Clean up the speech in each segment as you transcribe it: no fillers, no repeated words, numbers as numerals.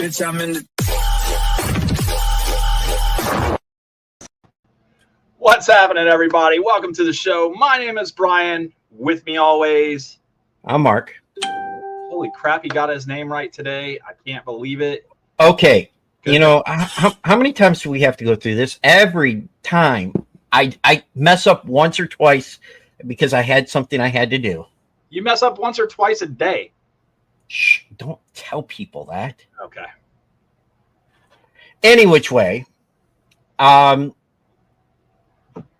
bitch, I'm in the... What's happening, everybody? Welcome to the show. My name is Brian. With me always, I'm Mark. Holy crap, he got his name right today. I can't believe it. Okay. Good. You know, how many times do we have to go through this? Every time I mess up once or twice because I had something I had to do. You mess up once or twice a day. Shh, don't tell people that. Okay. Any which way,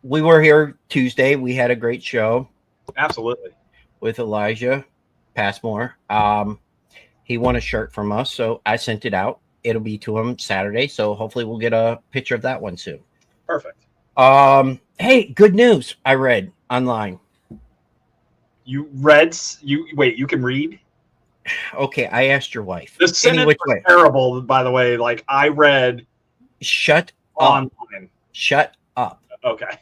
we were here Tuesday. We had a great show. Absolutely. With Elijah Passmore. He won a shirt from us, so I sent it out. It'll be to him Saturday, so hopefully we'll get a picture of that one soon. Perfect. Hey, good news I read online. You can read? Okay, I asked your wife. The sentence was terrible, by the way. Like, I read... Shut online. Up. Shut up. Okay.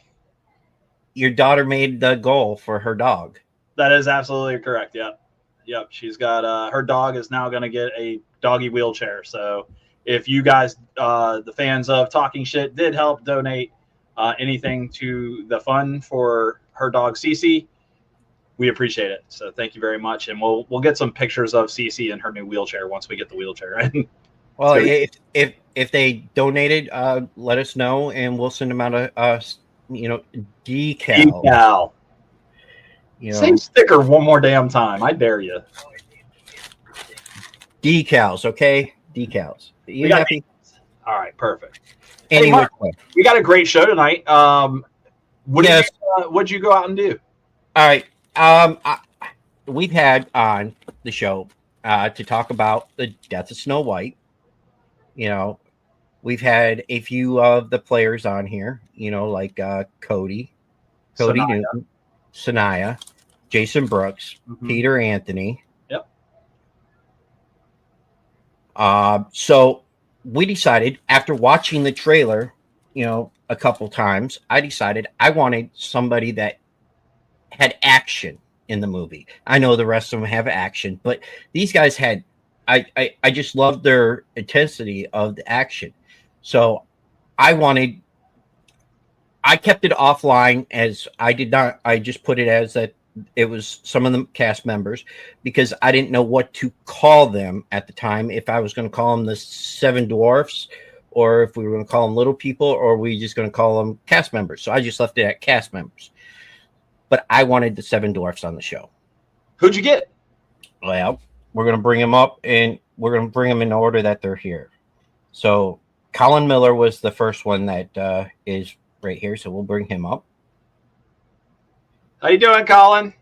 Your daughter made the goal for her dog. That is absolutely correct, yep. Yep, she's got... her dog is now going to get a doggy wheelchair. So if you guys, the fans of Talking Shit, did help donate anything to the fund for her dog, Cece, we appreciate it. So thank you very much. And we'll get some pictures of Cece in her new wheelchair once we get the wheelchair in. Well, if they donated, let us know, and we'll send them out a decal. Same sticker one more damn time. I dare you. Decals, okay? Decals. You happy? All right, perfect. Anyway, hey, Mark, we got a great show tonight. What'd you go out and do? All right. We've had on the show to talk about the death of Snow White. You know, we've had a few of the players on here, like Cody Newton, Sanaya, Jason Brooks, Peter Anthony. Yep. So we decided, after watching the trailer, a couple times, I decided I wanted somebody that had action in the movie. I know the rest of them have action, but these guys had, I just loved their intensity of the action. So I kept it offline, as I just put it as that it was some of the cast members, because I didn't know what to call them at the time. If I was going to call them the 7 Dwarfs, or if we were going to call them little people, or we just going to call them cast members. So I just left it at cast members. But I wanted the 7 Dwarfs on the show. Who'd you get? Well, we're going to bring them up, and we're going to bring them in order that they're here. So Colin Miller was the first one that is right here, so we'll bring him up. How you doing, Colin?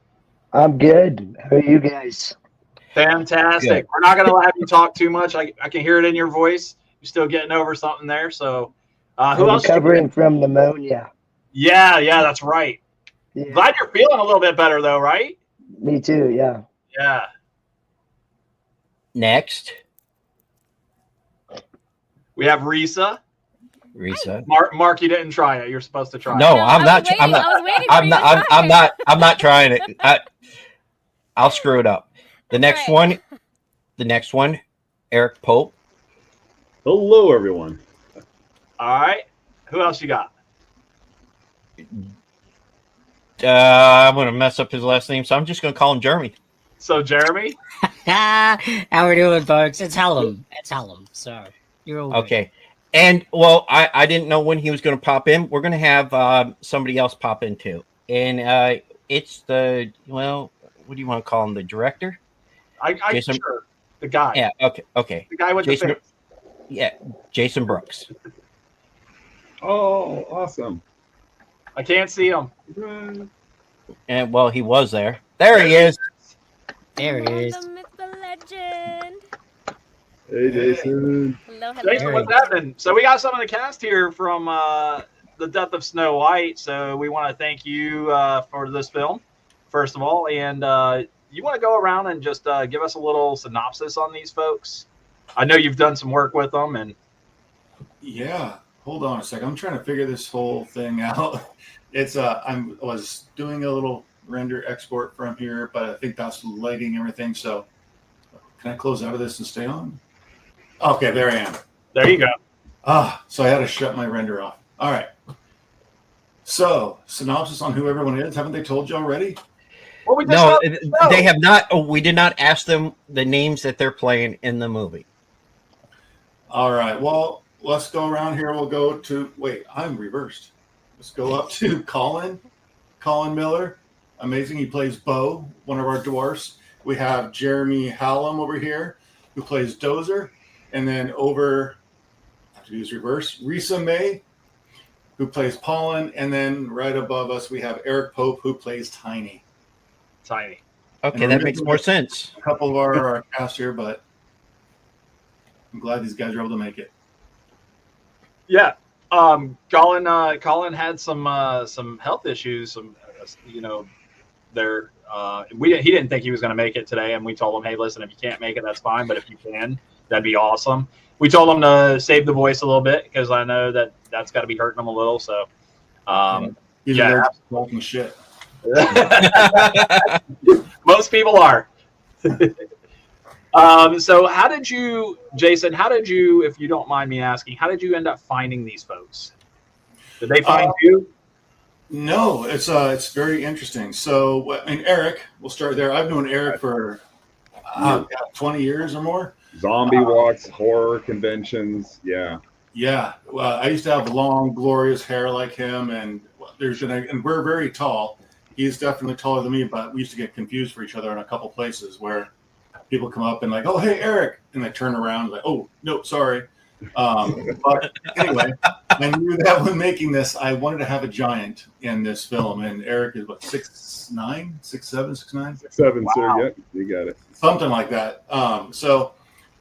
I'm good. How are you guys? Fantastic. Good. We're not going to have you talk too much. I can hear it in your voice. You're still getting over something there. So who else? Recovering from pneumonia. Yeah, that's right. Yeah. Glad you're feeling a little bit better, though, right? Me too, yeah. Yeah. Next, we have Risa. Mark, you didn't try it. You're supposed to try it. No, I'm not trying it. I'll screw it up. The next one, Eric Pope. Hello, everyone. All right. Who else you got? I'm going to mess up his last name, so I'm just going to call him Jeremy. So, Jeremy? How we doing, folks? It's Hellum. So, you're all okay. And, well, I didn't know when he was going to pop in. We're going to have somebody else pop in, too. And it's what do you want to call him? The director? Jason, sure. The guy. Yeah, okay. The guy with Jason, the face. Yeah, Jason Brooks. Oh, awesome. I can't see him. And, well, he was there. There he is. There he is. The myth, the legend. Hey, Jason. Hello. Jason, what's happening? So we got some of the cast here from The Death of Snow White. So we want to thank you for this film, first of all. And you want to go around and just give us a little synopsis on these folks? I know you've done some work with them. And yeah. Hold on a second. I'm trying to figure this whole thing out. It's I was doing a little render export from here, but I think that's lighting everything. So can I close out of this and stay on? Okay, there I am. There you go. So I had to shut my render off. All right. So, synopsis on who everyone is. Haven't they told you already? Well, we just No, started the show. they have not. Oh, we did not ask them the names that they're playing in the movie. All right. Well, let's go around here. We'll go to, wait, I'm reversed. Let's go up to Colin Miller. Amazing. He plays Bo, one of our dwarfs. We have Jeremy Hallam over here, who plays Dozer. And then over, I have to use reverse, Risa May, who plays Pollen. And then right above us, we have Eric Pope, who plays Tiny. Tiny. Okay, that makes more sense. A couple of our cast here, but I'm glad these guys are able to make it. Yeah. Colin had some health issues. Some, he didn't think he was going to make it today, and we told him, hey, listen, if you can't make it, that's fine, but if you can, that'd be awesome. We told him to save the voice a little bit because I know that's got to be hurting him a little. So, He's molten shit. Most people are. So how did you, Jason, if you don't mind me asking, how did you end up finding these folks? Did they find you? No, it's very interesting. So, Eric, we'll start there. I've known Eric for 20 years or more. Zombie walks, horror conventions. Yeah. Yeah. Well, I used to have long, glorious hair like him, and we're very tall. He's definitely taller than me, but we used to get confused for each other in a couple places where people come up and like, oh, hey, Eric. And they turn around like, oh, no, sorry. But anyway, I knew that when making this, I wanted to have a giant in this film. And Eric is what, 6'9", 6'7", 6'9"? 6'7", Wow. sir. Yep, you got it. Something like that. So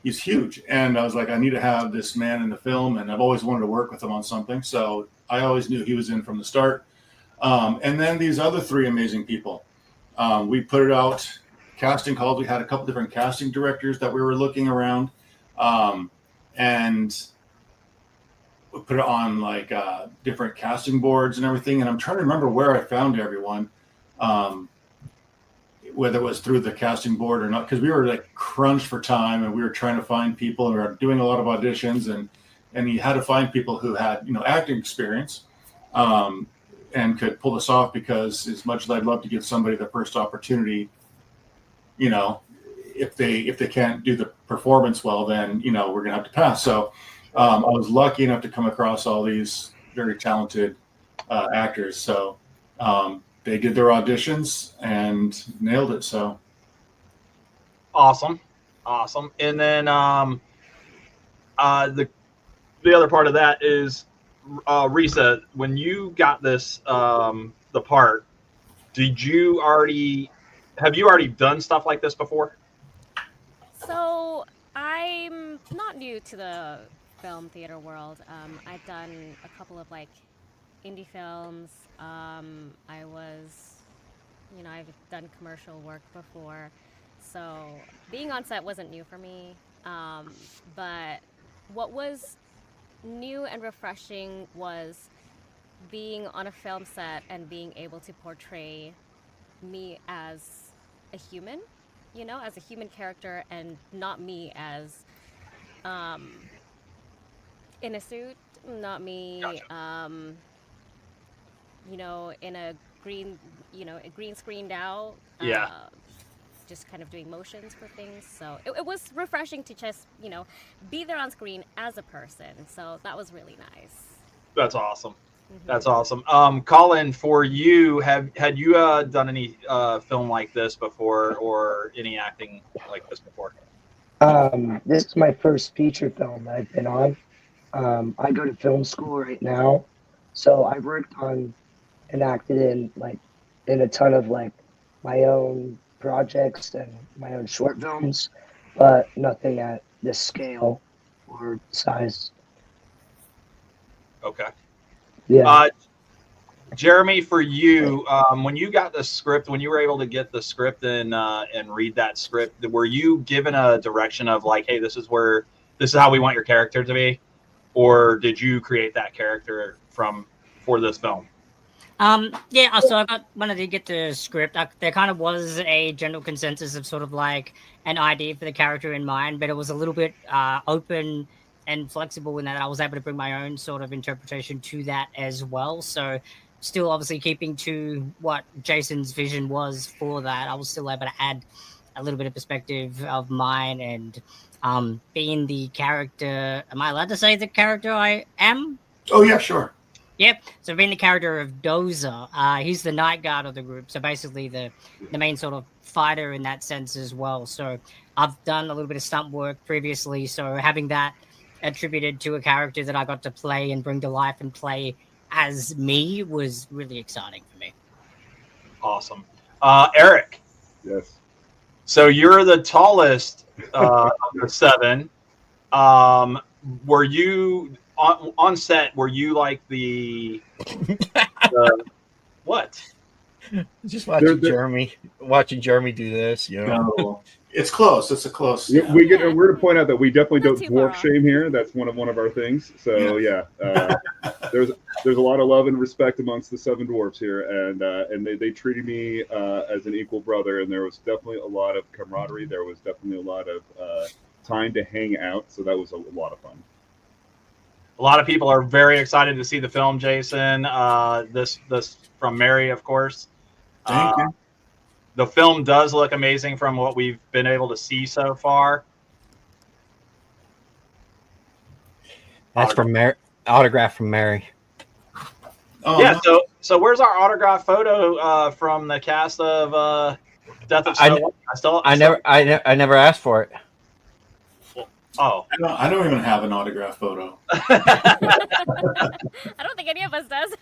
he's huge. And I was like, I need to have this man in the film. And I've always wanted to work with him on something. So I always knew he was in from the start. And then these other three amazing people. We put it out, casting calls. We had a couple different casting directors that we were looking around. And we put it on like different casting boards and everything. And I'm trying to remember where I found everyone, whether it was through the casting board or not, because we were like crunched for time and we were trying to find people and we were doing a lot of auditions and you had to find people who had, acting experience and could pull this off, because as much as I'd love to give somebody the first opportunity, if they can't do the performance well, then, we're going to have to pass. So I was lucky enough to come across all these very talented actors. So they did their auditions and nailed it. So Awesome. And then the other part of that is, Risa, when you got this, the part, have you already done stuff like this before? So I'm not new to the film theater world. I've done a couple of like indie films. I've done commercial work before. So being on set wasn't new for me. But what was new and refreshing was being on a film set and being able to portray me as a human, as a human character, and not me as in a suit, not me, Gotcha. in a green screened out, Yeah. just kind of doing motions for things. So it was refreshing to just, be there on screen as a person. So that was really nice. That's awesome. Mm-hmm. That's awesome. Colin, for you, had you done any film like this before, or any acting like this before? This is my first feature film that I've been on. I go to film school right now, so I've worked on and acted in a ton of like my own projects and my own short films, but nothing at this scale or size. Okay. Yeah. Jeremy, for you, when you got the script, when you were able to get the script and read that script, were you given a direction of like, hey, this is how we want your character to be, or did you create that character for this film? Yeah, so I got when I did get the script, there kind of was a general consensus of sort of like an idea for the character in mind, but it was a little bit open and flexible in that I was able to bring my own sort of interpretation to that as well. So still obviously keeping to what Jason's vision was for that, I was still able to add a little bit of perspective of mine and being the character. Am I allowed to say the character I am? Oh yeah, sure. Yep. So being the character of Dozer, he's the night guard of the group. So basically the main sort of fighter in that sense as well. So I've done a little bit of stunt work previously. So having that attributed to a character that I got to play and bring to life and play as me was really exciting for me. Awesome. Eric, Yes. so you're the tallest of the 7. Were you on set? Were you like the what? Just watching They're- Jeremy do this, you know. No, it's close. It's a close. Yeah, Yeah. we're to point out that we definitely Not don't too dwarf far off. shame here. That's one of our things. So yeah, there's a lot of love and respect amongst the 7 dwarfs here, and they treated me as an equal brother, and there was definitely a lot of camaraderie. There was definitely a lot of time to hang out, so that was a lot of fun. A lot of people are very excited to see the film, Jason. This from Mary, of course. Thank you. The film does look amazing from what we've been able to see so far. That's from Mary. Autograph from Mary. Oh, Yeah. no. So where's our autograph photo from the cast of Death of I- Snow? I never asked for it. Oh, I don't even have an autograph photo. I don't think any of us does.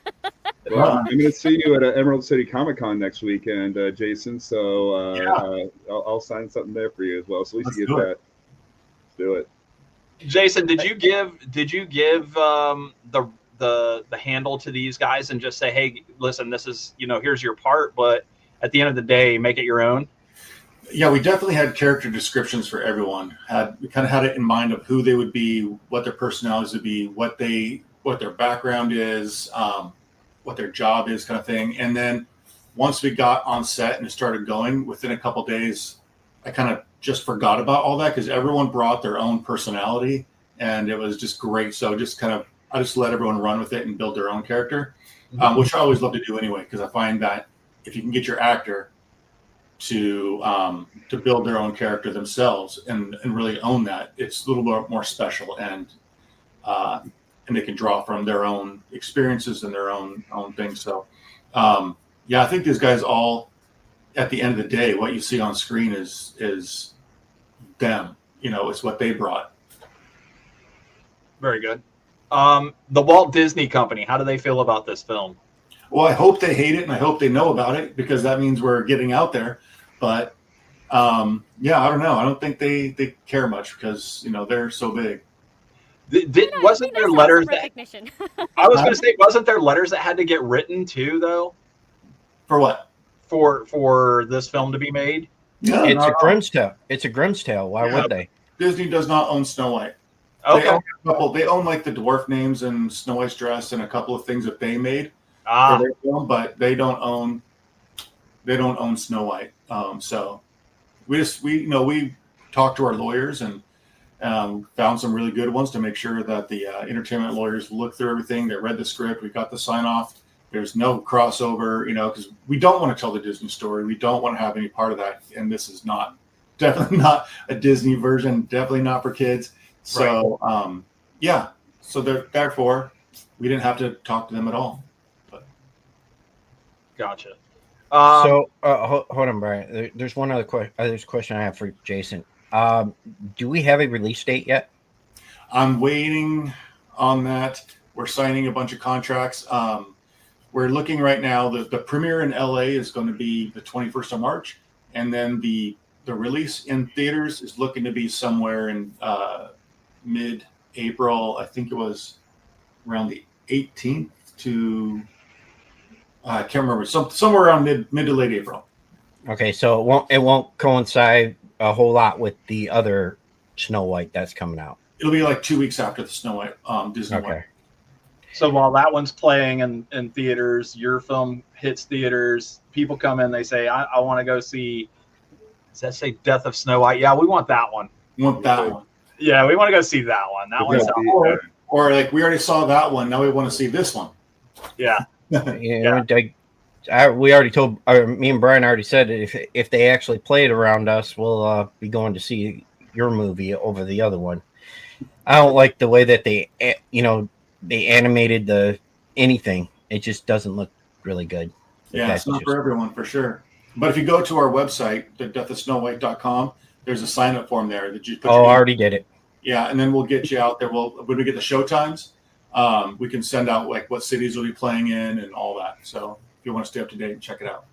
Well, I'm going to see you at Emerald City Comic Con next weekend, Jason. So I'll sign something there for you as well. So at least you get that. Let's do it. Jason, did you give the handle to these guys and just say, hey, listen, this is here's your part, but at the end of the day, make it your own? Yeah, we definitely had character descriptions for everyone. We kind of had it in mind of who they would be, what their personalities would be, what their background is, what their job is, kind of thing. And then once we got on set and it started going, within a couple days, I kind of just forgot about all that because everyone brought their own personality, and it was just great. So I just let everyone run with it and build their own character, which I always love to do anyway, because I find that if you can get your actor to build their own character themselves and really own that, it's a little bit more special, and they can draw from their own experiences and their own things. So I think these guys all, at the end of the day, what you see on screen is them. It's what they brought. Very good. The Walt Disney Company, how do they feel about this film? Well, I hope they hate it, and I hope they know about it, because that means we're getting out there. But I don't know. I don't think they care much, because they're so big. Wasn't there letters that recognition? I was going to say, wasn't there letters that had to get written too, though, For what? for this film to be made? Yeah, It's a Grimm's tale. It's a Grimm's tale. Why Yeah. would they? Disney does not own Snow White. Okay. They own like the dwarf names and Snow White's dress and a couple of things that they made Ah, for their film, but they don't own Snow White. So we talked to our lawyers and found some really good ones to make sure that the entertainment lawyers looked through everything. They read the script. We got the sign off. There's no crossover, because we don't want to tell the Disney story. We don't want to have any part of that. And this is definitely not a Disney version. Definitely not for kids. So so therefore we didn't have to talk to them at all. gotcha. So hold on, Brian. There's one other question I have for Jason. Do we have a release date yet? I'm waiting on that. We're signing a bunch of contracts. We're looking right now. The premiere in LA is going to be the 21st of March, and then the release in theaters is looking to be somewhere in mid-April. I think it was around the 18th to I can't remember. Somewhere around mid to late April. Okay, so it won't coincide a whole lot with the other Snow White that's coming out. It'll be like 2 weeks after the Snow White Disney one. Okay. So while that one's playing in theaters, your film hits theaters. People come in, they say, I want to go see. Does that say Death of Snow White? Yeah, we want that one. Want that one? Yeah, we want to go see that one. That one's or like we already saw that one. Now we want to see this one. Yeah. Yeah. We already told. Me and Brian already said if they actually play it around us, we'll be going to see your movie over the other one. I don't like the way that they animated anything. It just doesn't look really good. Yeah, it's not for everyone for sure. But if you go to our website, deathofsnowwhite.com, there's a sign up form there that you put. I already did it. Yeah, and then we'll get you out there. When we get the show times, we can send out like what cities will be playing in and all that. So if you want to stay up to date, check it out.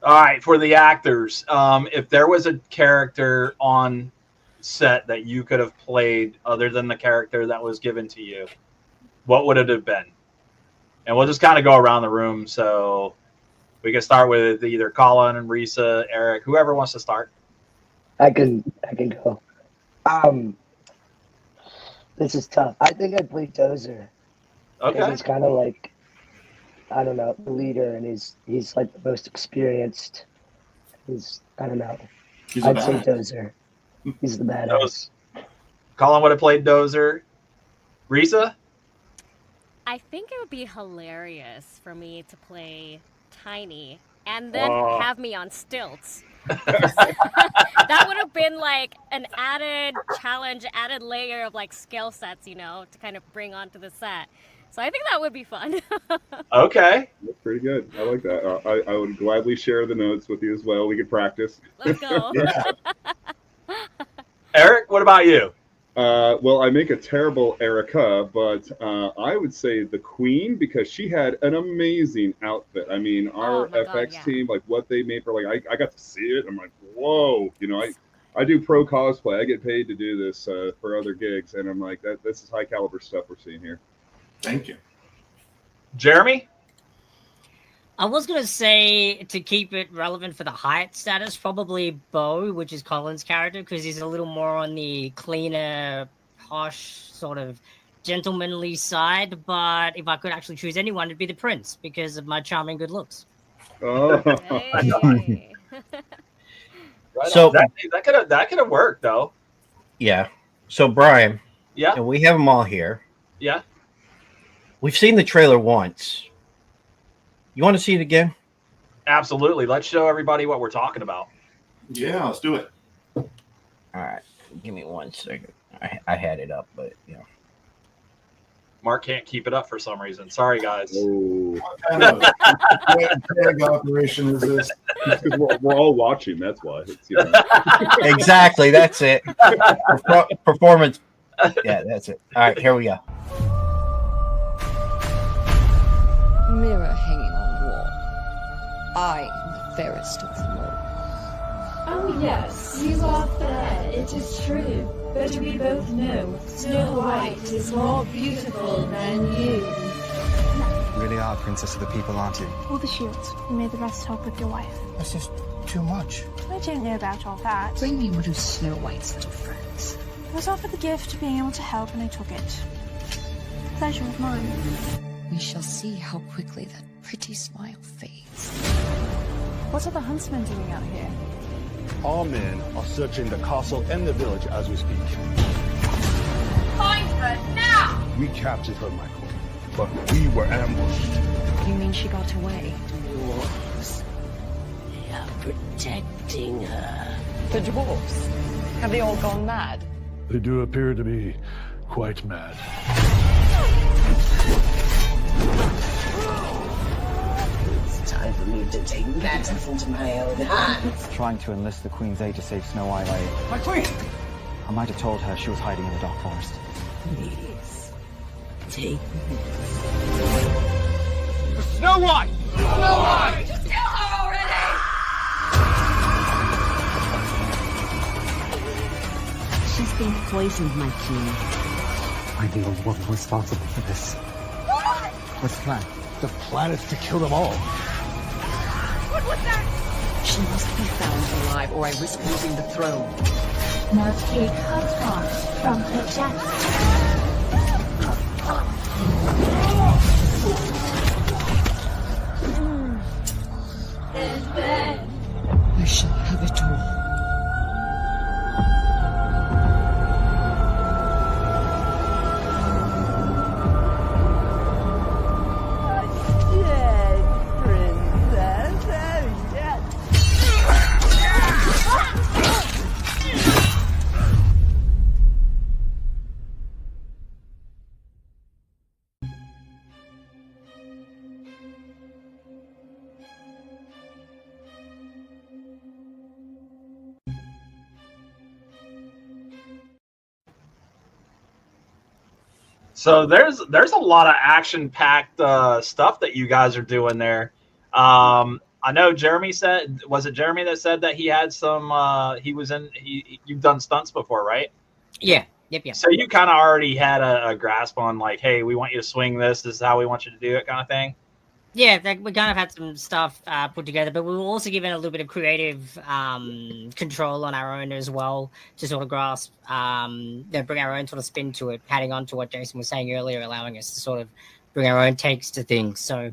All right, for the actors, if there was a character on set that you could have played other than the character that was given to you, what would it have been? And we'll just kind of go around the room. So we can start with either Colin and Risa, Eric, whoever wants to start. I can go. This is tough. I think I'd play Dozer. Okay. He's kind of like, I don't know, the leader, and he's like the most experienced. I don't know. I'd say Dozer. He's the badass. Colin would have played Dozer. Risa? I think it would be hilarious for me to play Tiny and then have me on stilts. That would have been like an added challenge, added layer of like skill sets, to kind of bring onto the set. So I think that would be fun. Okay. That's pretty good. I like that. I would gladly share the notes with you as well. We could practice. Let's go. Eric, what about you? Well, I make a terrible Erica, but I would say the Queen, because she had an amazing outfit. I mean, our FX team, like what they made for, like, I got to see it. I'm like, whoa, I do pro cosplay. I get paid to do this for other gigs, and I'm like, this is high caliber stuff we're seeing here. Thank you. Jeremy? I was going to say, to keep it relevant for the height status, probably Bo, which is Colin's character, because he's a little more on the cleaner, posh, sort of gentlemanly side. But if I could actually choose anyone, it'd be the Prince, because of my charming good looks. Oh. Hey. Right So that could have worked, though. Yeah. So Brian. Yeah. And we have them all here. Yeah. We've seen the trailer once. You want to see it again? Absolutely. Let's show everybody what we're talking about. Yeah, let's do it. All right. Give me 1 second. I had it up, but Mark can't keep it up for some reason. Sorry, guys. Oh. What kind of big operation is this? Because we're all watching. That's why. It's, Exactly. That's it. Performance. Yeah, that's it. All right. Here we go. Mirror hanging on wall. I am the fairest of them all. Oh yes, you are fair, it is true. But we both know Snow White is more beautiful than you. You really are Princess of the People, aren't you? All the shields. You made the rest help with your wife. That's just too much. I don't know about all that. Bring me one of Snow White's little friends. I was offered the gift of being able to help and I took it. Pleasure of mine. We shall see how quickly that pretty smile fades. What are the huntsmen doing out here? Our men are searching the castle and the village as we speak. Find her now! We captured her, my queen, but we were ambushed. You mean she got away? Dwarfs. They are protecting her. The dwarfs? Have they all gone mad? They do appear to be quite mad. It's time for me to take matters into my own hands. Trying to enlist the Queen's aid to save Snow White. My queen! I might have told her she was hiding in the dark forest. Please, take this. Snow White! Snow White! Just kill her already! She's been poisoned, my king. I know one responsible for this. What? What's the plan? The plan is to kill them all. What was that? She must be found alive, or I risk losing the throne. Now take her heart from her chest. of it all. So there's a lot of action-packed stuff that you guys are doing there. I know Jeremy said, was it Jeremy that said that he had some? You've done stunts before, right? Yeah. Yep. So you kind of already had a grasp on like, hey, we want you to swing this. This is how we want you to do it, kind of thing. Yeah, we kind of had some stuff put together, but we were also given a little bit of creative control on our own as well to sort of grasp, bring our own sort of spin to it, adding on to what Jason was saying earlier, allowing us to sort of bring our own takes to things. So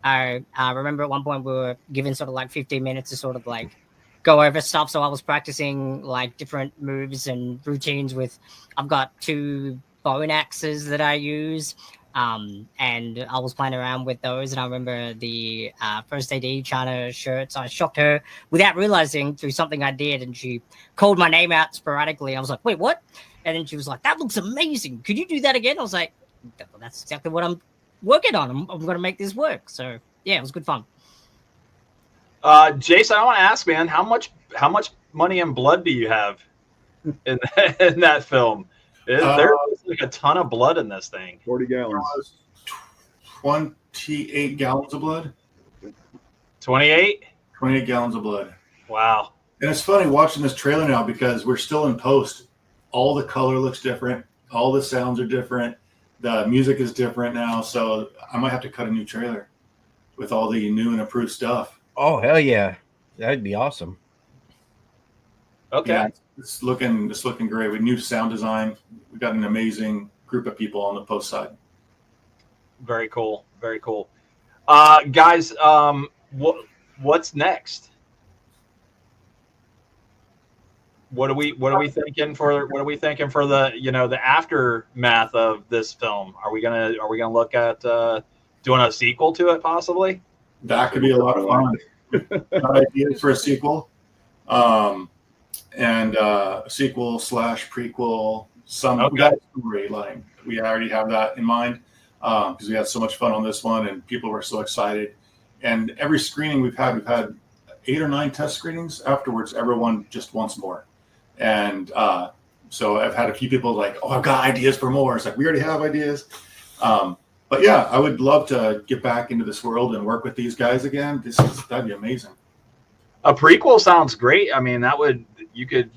I remember at one point we were given sort of like 15 minutes to sort of like go over stuff. So I was practicing like different moves and routines I've got 2 bone axes that I use. And I was playing around with those, and I remember the first AD China shirts. I shocked her without realizing through something I did, and she called my name out sporadically. I was like, "Wait, what?" And then she was like, "That looks amazing. Could you do that again?" I was like, "That's exactly what I'm working on. I'm going to make this work." So yeah, it was good fun. Jason, I want to ask, man, how much money and blood do you have in that film? There's like a ton of blood in this thing. 40 gallons. 28 gallons of blood. 28? 28 gallons of blood. Wow. And it's funny watching this trailer now because we're still in post. All the color looks different. All the sounds are different. The music is different now. So I might have to cut a new trailer with all the new and improved stuff. Oh, hell yeah. That'd be awesome. Okay. Yeah, it's looking great with new sound design. We've got an amazing group of people on the post side. Very cool. Very cool. Guys, what's next? What are we thinking for the the aftermath of this film? Are we gonna look at doing a sequel to it possibly? That could be a lot of fun. Got ideas for a sequel. And a sequel / prequel. We got a storyline. We already have that in mind because we had so much fun on this one, and people were so excited. And every screening we've had 8 or 9 test screenings. Afterwards, everyone just wants more. And so I've had a few people like, "Oh, I've got ideas for more." It's like we already have ideas. But yeah, I would love to get back into this world and work with these guys again. That'd be amazing. A prequel sounds great. I mean, you could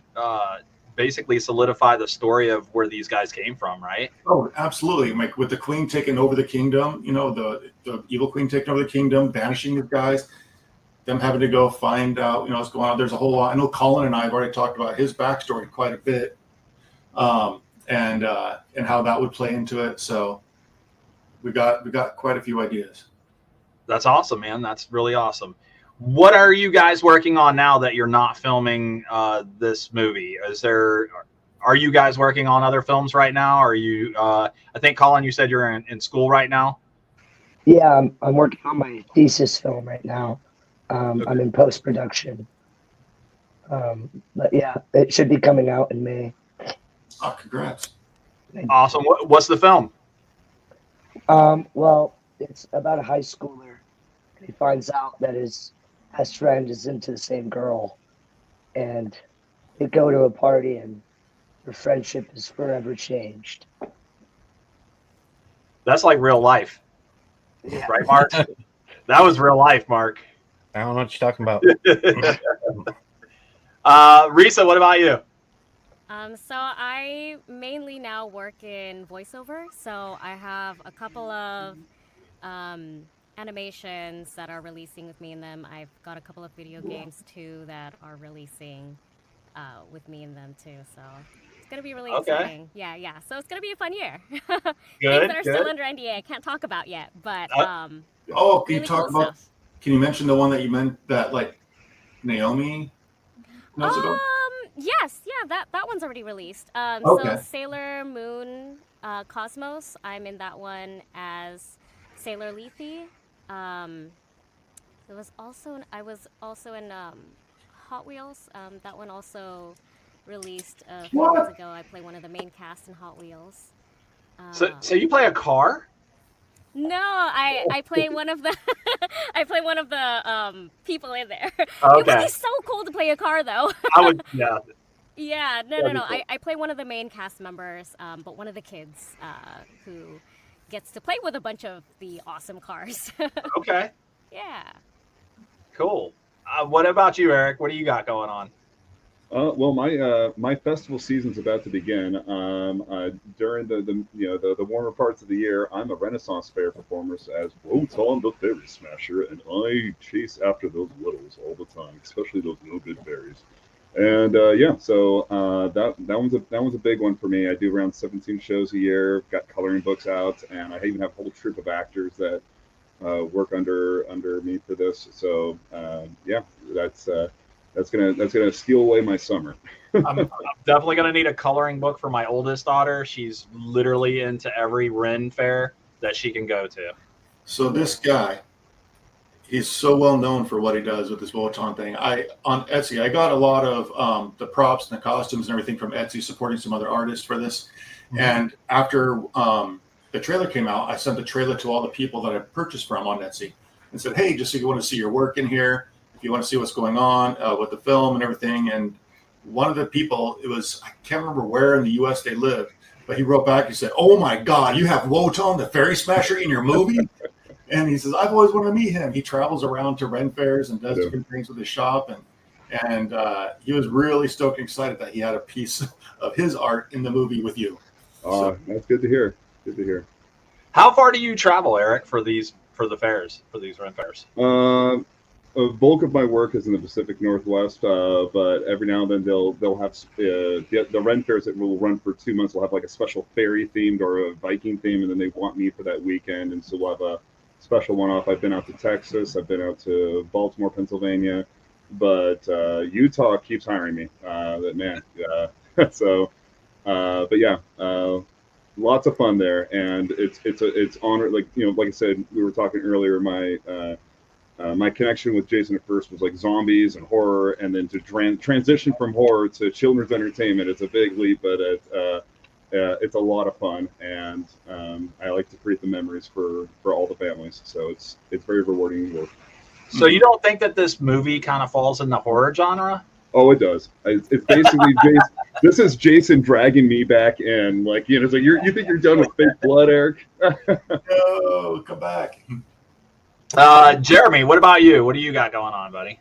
basically solidify the story of where these guys came from, right? Oh, absolutely. Like with the queen taking over the kingdom, the evil queen taking over the kingdom, banishing the guys, them having to go find out, what's going on. There's a whole lot. I know Colin and I have already talked about his backstory quite a bit, and how that would play into it. So we got quite a few ideas. That's awesome, man. That's really awesome. What are you guys working on now that you're not filming this movie? Are you guys working on other films right now? Are you? I think Colin, you said you're in school right now. Yeah, I'm working on my thesis film right now. Okay. I'm in post production. But yeah, it should be coming out in May. Oh, congrats! Awesome. What's the film? Well, it's about a high schooler. He finds out that his best friend is into the same girl, and they go to a party, and their friendship is forever changed. That's like real life, Yeah. right, Mark? That was real life, Mark. I don't know what you're talking about. Risa, what about you? So I mainly now work in voiceover. So I have a couple of animations that are releasing with me in them. I've got a couple of video games too that are releasing with me in them too. So it's gonna be really exciting. Yeah. So it's gonna be a fun year. Things that are still under NDA I can't talk about yet, but can really you talk cool about? stuff. Can you mention the one that you meant that like Naomi? Yes, yeah, that one's already released. Okay. So Sailor Moon Cosmos, I'm in that one as Sailor Lethe. I was also in Hot Wheels. That one also released a few months ago. I play one of the main cast in Hot Wheels. So you play a car? No, I play one of the I play one of the people in there. It would Okay. be so cool to play a car though. I would, yeah. Yeah, That'd be no. cool. I play one of the main cast members, but one of the kids who gets to play with a bunch of the awesome cars. Okay. Yeah. Cool. What about you, Eric? What do you got going on? Well, my festival season's about to begin. During the warmer parts of the year, I'm a Renaissance Fair performer as Wotan the Fairy Smasher, and I chase after those littles all the time, especially those no good fairies. And so that one's a big one for me. I do around 17 shows a year. Got coloring books out, and I even have a whole troupe of actors that work under me for this. So that's gonna steal away my summer. I'm definitely gonna need a coloring book for my oldest daughter. She's literally into every Ren fair that she can go to. So this guy, he's so well known for what he does with this Wotan thing. On Etsy, I got a lot of the props and the costumes and everything from Etsy, supporting some other artists for this. Mm-hmm. And after the trailer came out, I sent the trailer to all the people that I purchased from on Etsy and said, hey, just if you want to see your work in here, if you want to see what's going on with the film and everything. And one of the people, I can't remember where in the U.S. they lived, but he wrote back, he said, oh my God, you have Wotan the Fairy Smasher in your movie? And he says, I've always wanted to meet him. He travels around to Ren fairs and does different things with his shop. And he was really stoked and excited that he had a piece of his art in the movie with you. That's good to hear. Good to hear. How far do you travel, Eric, for these Ren fairs? A bulk of my work is in the Pacific Northwest, but every now and then they'll have the Ren fairs that will run for 2 months will have like a special fairy themed or a Viking theme, and then they want me for that weekend, and so we'll have a special one-off. I've been out to Texas, I've been out to Baltimore, Pennsylvania, but Utah keeps hiring me. Lots of fun there, and it's honor. Like I said, we were talking earlier. My connection with Jason at first was like zombies and horror, and then to transition from horror to children's entertainment. It's a big leap, but it's a lot of fun, and I like to create the memories for all the families. So it's very rewarding work. So you don't think that this movie kind of falls in the horror genre? Oh, it does. It's basically Jason. This is Jason dragging me back in. Like, so you think you're done with fake blood, Eric? No, come back. Jeremy, what about you? What do you got going on, buddy?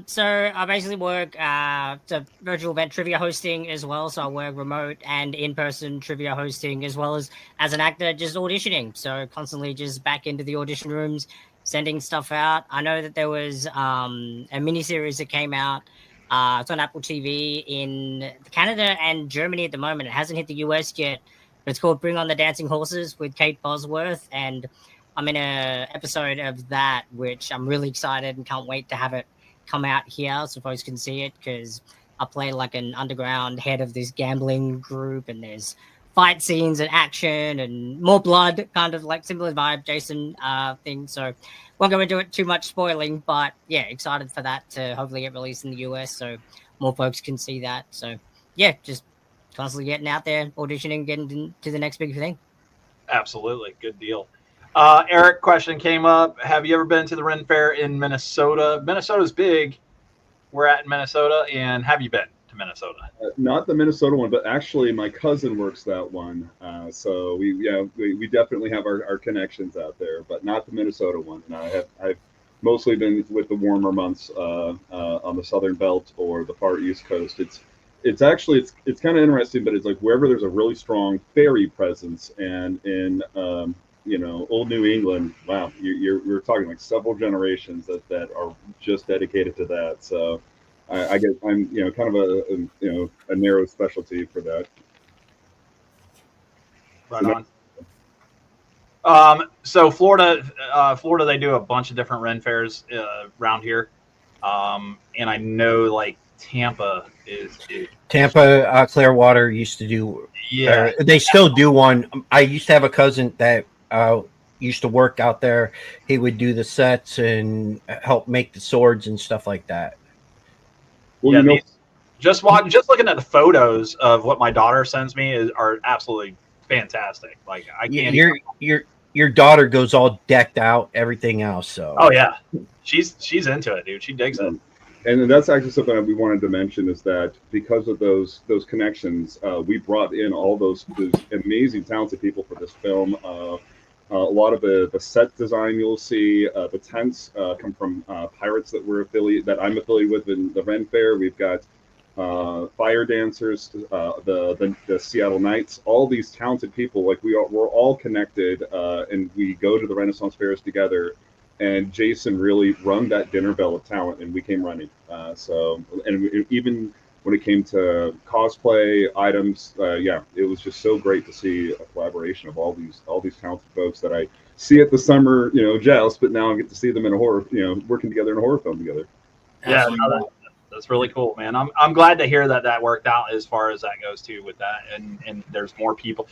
So I basically work the virtual event trivia hosting as well. So I work remote and in-person trivia hosting as well as an actor just auditioning. So constantly just back into the audition rooms, sending stuff out. I know that there was a miniseries that came out. It's on Apple TV in Canada and Germany at the moment. It hasn't hit the US yet, but it's called Bring on the Dancing Horses with Kate Bosworth. And I'm in an episode of that, which I'm really excited and can't wait to have it come out here so folks can see it, because I play like an underground head of this gambling group, and there's fight scenes and action and more blood, kind of like similar vibe Jason thing. So won't go into it too much spoiling, but yeah, excited for that to hopefully get released in the US so more folks can see that. So yeah, just constantly getting out there, auditioning, getting to the next big thing. Absolutely. Good deal. Eric, question came up. Have you ever been to the Ren Fair in Minnesota? Minnesota's big. We're at in Minnesota. And have you been to Minnesota? Not the Minnesota one, but actually my cousin works that one. So we definitely have our connections out there, but not the Minnesota one. And I've mostly been with the warmer months on the Southern Belt or the far East Coast. It's kind of interesting, but it's like wherever there's a really strong fairy presence, and in old New England, wow, we're talking like several generations that are just dedicated to that. So I'm kind of a narrow specialty for that. Right on. So Florida, they do a bunch of different Ren fairs around here. And I know like Tampa is Tampa, Clearwater used to do. Yeah. They still do one. I used to have a cousin that used to work out there. He would do the sets and help make the swords and stuff like that. Well, yeah, you know, just looking at the photos of what my daughter sends me are absolutely fantastic. Like I can't. Your daughter goes all decked out, everything else. So. Oh yeah, she's into it, dude. She digs it. And that's actually something that we wanted to mention is that because of those connections, we brought in all those amazing, talented people for this film. A lot of the set design you'll see, the tents come from pirates that I'm affiliated with in the Ren Fair. We've got fire dancers, the Seattle Knights, all these talented people. Like we're all connected, and we go to the Renaissance fairs together. And Jason really run that dinner bell of talent, and we came running. Even when it came to cosplay items, it was just so great to see a collaboration of all these talented folks that I see at the summer, joust, but now I get to see them in a horror, working together in a horror film together. Yeah, that's really cool, man. I'm glad to hear that worked out as far as that goes too with that, and there's more people.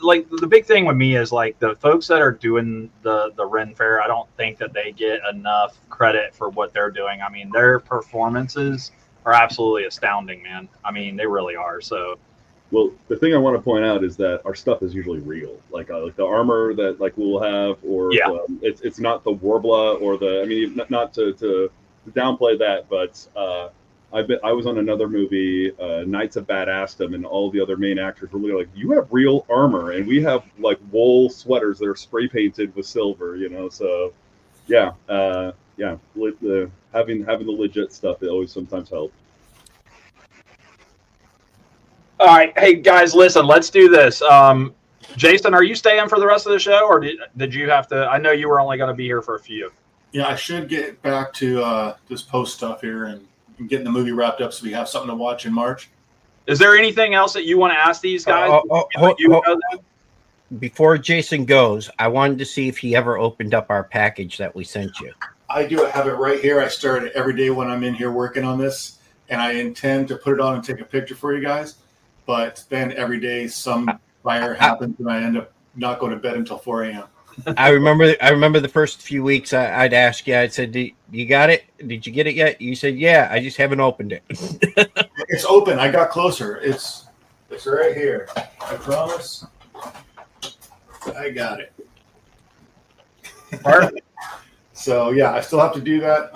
Like the big thing with me is like the folks that are doing the Ren Fair. I don't think that they get enough credit for what they're doing. I mean, their performances are absolutely astounding, man. I mean, they really are. So. Well, the thing I want to point out is that our stuff is usually real, like the armor that like we'll have, or it's not the Warbler or the. I mean, not to downplay that, but I was on another movie, Knights of Badassdom, and all the other main actors were really like, "You have real armor, and we have like wool sweaters that are spray painted with silver," So, having the legit stuff, it always sometimes helps. All right, hey guys, listen, let's do this. Jason, are you staying for the rest of the show, or did you have to? I know you were only going to be here for a few. Yeah, I should get back to this post stuff here and getting the movie wrapped up so we have something to watch in March. Is there anything else that you want to ask these guys? Before Jason goes, I wanted to see if he ever opened up our package that we sent you. I do have it right here. I start it every day when I'm in here working on this, and I intend to put it on and take a picture for you guys. But then every day some fire happens, and I end up not going to bed until 4 a.m. I remember the first few weeks I'd ask you, I'd said, you got it? Did you get it yet? You said, yeah, I just haven't opened it. It's open. I got closer. It's right here. I promise. I got it. Perfect. So yeah, I still have to do that.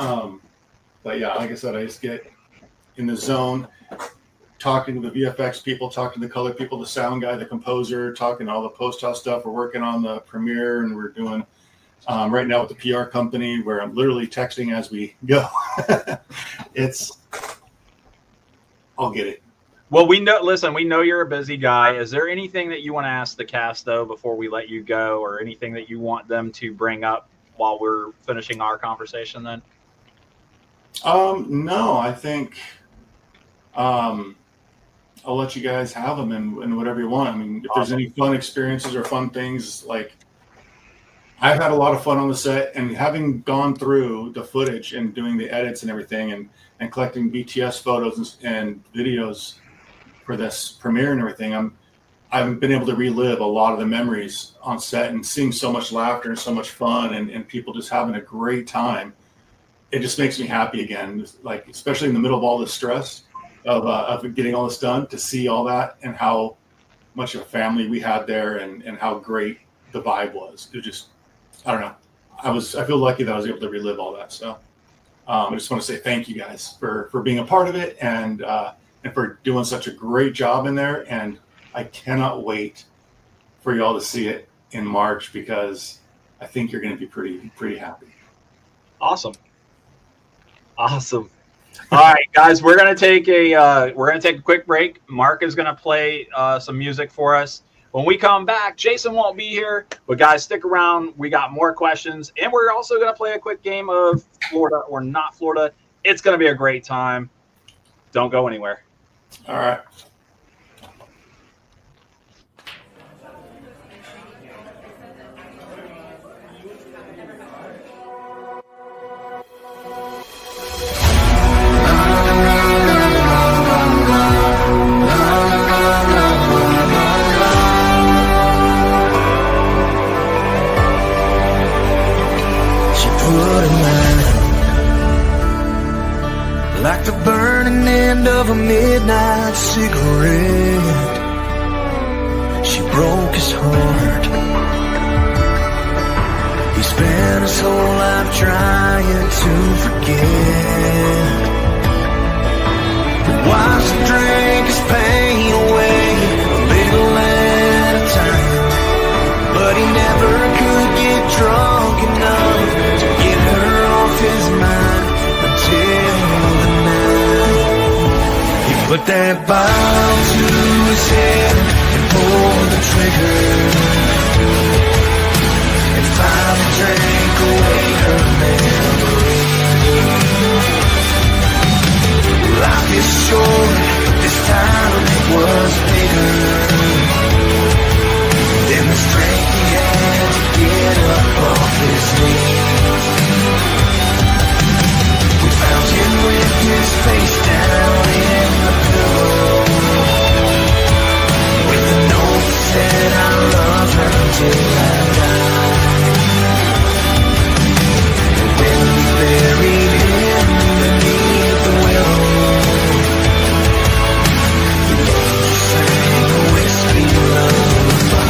But yeah, like I said, I just get in the zone, talking to the VFX people, talking to the color people, the sound guy, the composer, talking to all the post-house stuff. We're working on the premiere, and we're doing right now with the PR company where I'm literally texting as we go. I'll get it. Well, we know you're a busy guy. Is there anything that you want to ask the cast, though, before we let you go, or anything that you want them to bring up while we're finishing our conversation then? No, I think I'll let you guys have them and whatever you want. I mean, if there's any fun experiences or fun things, like I've had a lot of fun on the set, and having gone through the footage and doing the edits and everything and collecting BTS photos and videos for this premiere and everything, I've been able to relive a lot of the memories on set and seeing so much laughter and so much fun and people just having a great time. It just makes me happy again, like especially in the middle of all this stress of getting all this done, to see all that and how much of a family we had there and how great the vibe was. It just, I don't know. I feel lucky that I was able to relive all that. So I just want to say thank you guys for being a part of it and for doing such a great job in there. And I cannot wait for y'all to see it in March, because I think you're going to be pretty happy. Awesome. All right, guys, we're gonna take a quick break. Mark is gonna play some music for us. When we come back, Jason won't be here, but guys, stick around. We got more questions, and we're also gonna play a quick game of Florida or not Florida. It's gonna be a great time. Don't go anywhere. All right. his heart. He spent his whole life trying to forget. He watched him drink his pain away, a little at a time. But he never could get drunk enough to get her off his mind until the night he put that bottle to his head and pulled the trigger, and finally drank away her memory. Life is short, but this time it was bigger than the strength he had to get up off his knees. We found him with his face down in the pillow, with a note that said, I love her till I die. And when we buried him beneath the willow, we sang a whiskey lullaby.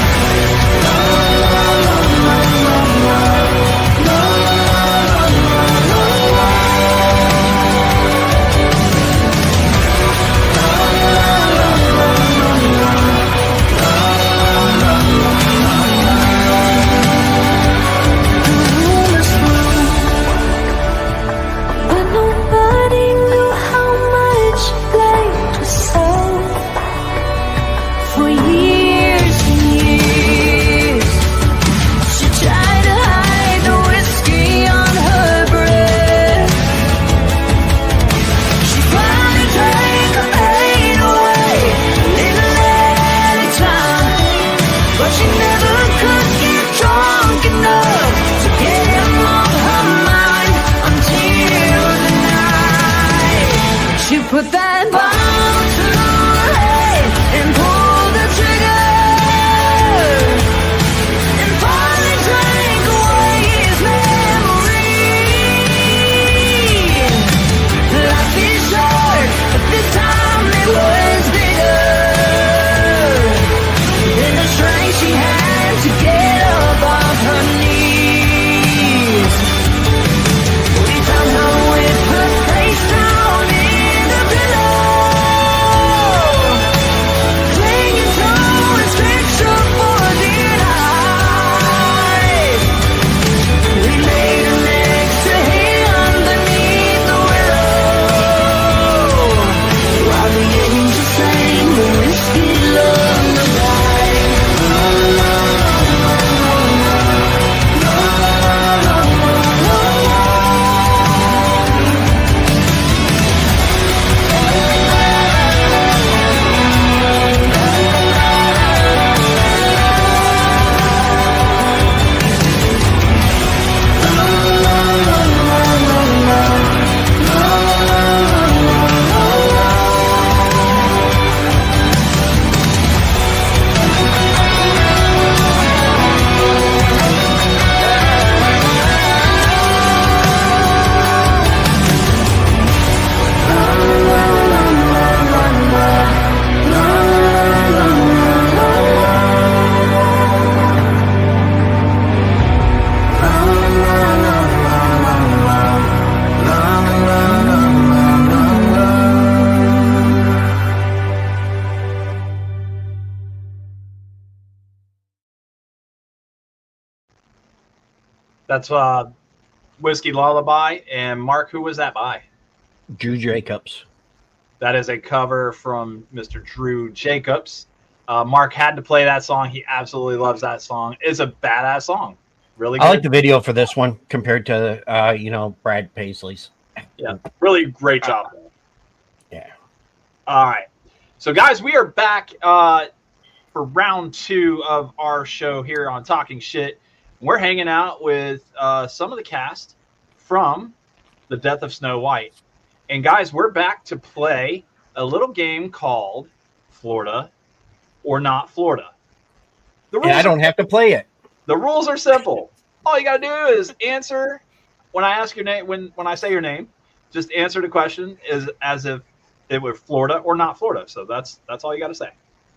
Put that bomb to her head and pull the trigger, and finally drank away his memory. Life is short, but this time it was bigger than the strength she had to get up off her knees. We found her with her face down in the pillow, clinging to his picture for dear life. We laid her next to him beneath the willow, while the angels sang the whiskey lullaby. That's Whiskey Lullaby. And Mark, who was that by? Drew Jacobs. That is a cover from Mr. Drew Jacobs. Mark had to play that song. He absolutely loves that song. It's a badass song. Really good. I like the video for this one compared to, Brad Paisley's. Yeah, really great job. Yeah. All right. So, guys, we are back for round 2 of our show here on Talking Shit. We're hanging out with some of the cast from The Death of Snow White. And, guys, we're back to play a little game called Florida or Not Florida. And I don't have to play it. The rules are simple. All you got to do is answer when I ask your name, when I say your name, just answer the question as if it were Florida or not Florida. So that's all you got to say.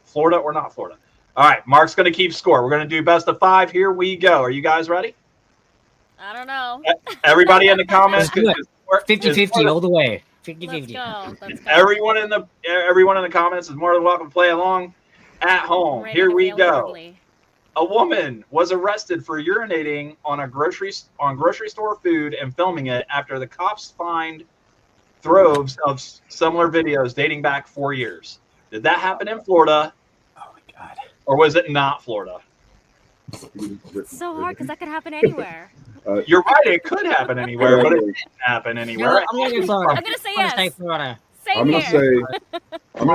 Florida or not Florida. All right, Mark's going to keep score. We're going to do best of 5. Here we go. Are you guys ready? I don't know. Everybody in the comments. 50-50 all the way. Let's 50-50. go. Let's go. Everyone in the comments is more than welcome to play along at home. Ready Here to we fail go. horribly. A woman was arrested for urinating on grocery store food and filming it after the cops find droves of similar videos dating back 4 years. Did that happen in Florida? Oh my God. Or was it not Florida? It's so hard because that could happen anywhere. You're right. It could happen anywhere, but it didn't happen anywhere. I'm going to Florida. I'm gonna say I'm gonna say yes. Florida. Same I'm gonna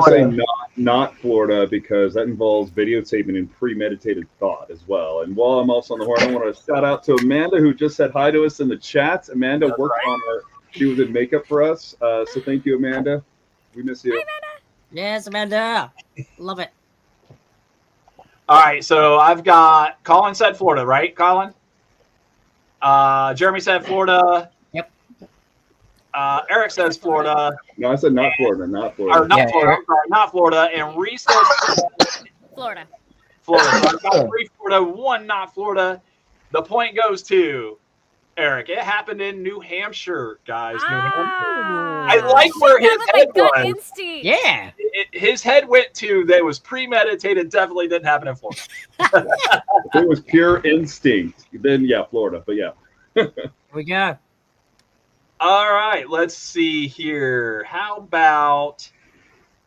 here. say not Florida because that involves videotaping and premeditated thought as well. And while I'm also on the horn, I want to shout out to Amanda who just said hi to us in the chats. Amanda worked on our. She was in makeup for us, so thank you, Amanda. We miss you. Hi, Amanda. Yes, Amanda. Love it. All right, so I've got Colin said Florida, right, Colin? Jeremy said Florida. Yep. Eric says Florida. No, I said not Florida, not Florida. Or not Florida. I'm sorry, not Florida. And Reese says Florida. Florida. So I've got 3 Florida, 1 not Florida. The point goes to Eric. It happened in New Hampshire, guys. New Hampshire. I like where his head was. Instinct. Yeah. His head went to that was premeditated. Definitely didn't happen in Florida. If it was pure instinct, then yeah, Florida. But yeah. Here we go. All right, let's see here. How about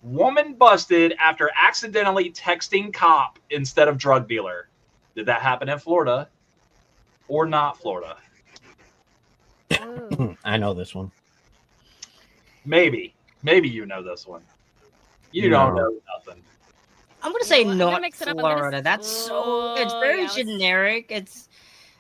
woman busted after accidentally texting cop instead of drug dealer? Did that happen in Florida or not Florida? I know this one. Maybe you know this one. You don't know nothing. I'm gonna say I'm gonna not mix it up. I'm gonna Florida. That's so. It's Oh, very yeah, let's- generic.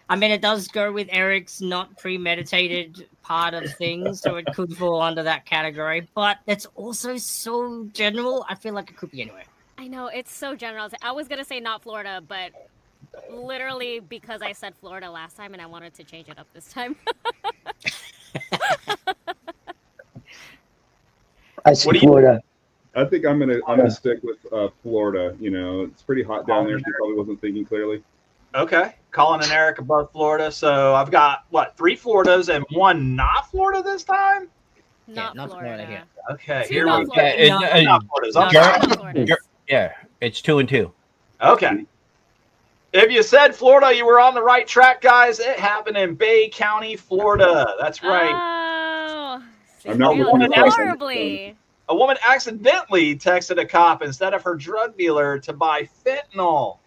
I mean, it does go with Eric's not premeditated part of things, so it could fall under that category. But it's also so general. I feel like it could be anywhere. I know it's so general. I was gonna say not Florida, but literally because I said Florida last time and I wanted to change it up this time. I see Florida. I think I'm gonna stick with Florida. You know, it's pretty hot down there. She probably wasn't thinking clearly. Okay, Colin and Eric above Florida. So I've got 3 Floridas and 1 not Florida this time. Not not Florida. here. Okay, 2 here not we go. Florida. Not Floridas. I'm Gar- sorry. Not Floridas. Yeah, it's 2 and 2. Okay. If you said Florida, you were on the right track, guys. It happened in Bay County, Florida. That's right. Oh, I'm not failed looking at horribly. A woman accidentally texted a cop instead of her drug dealer to buy fentanyl.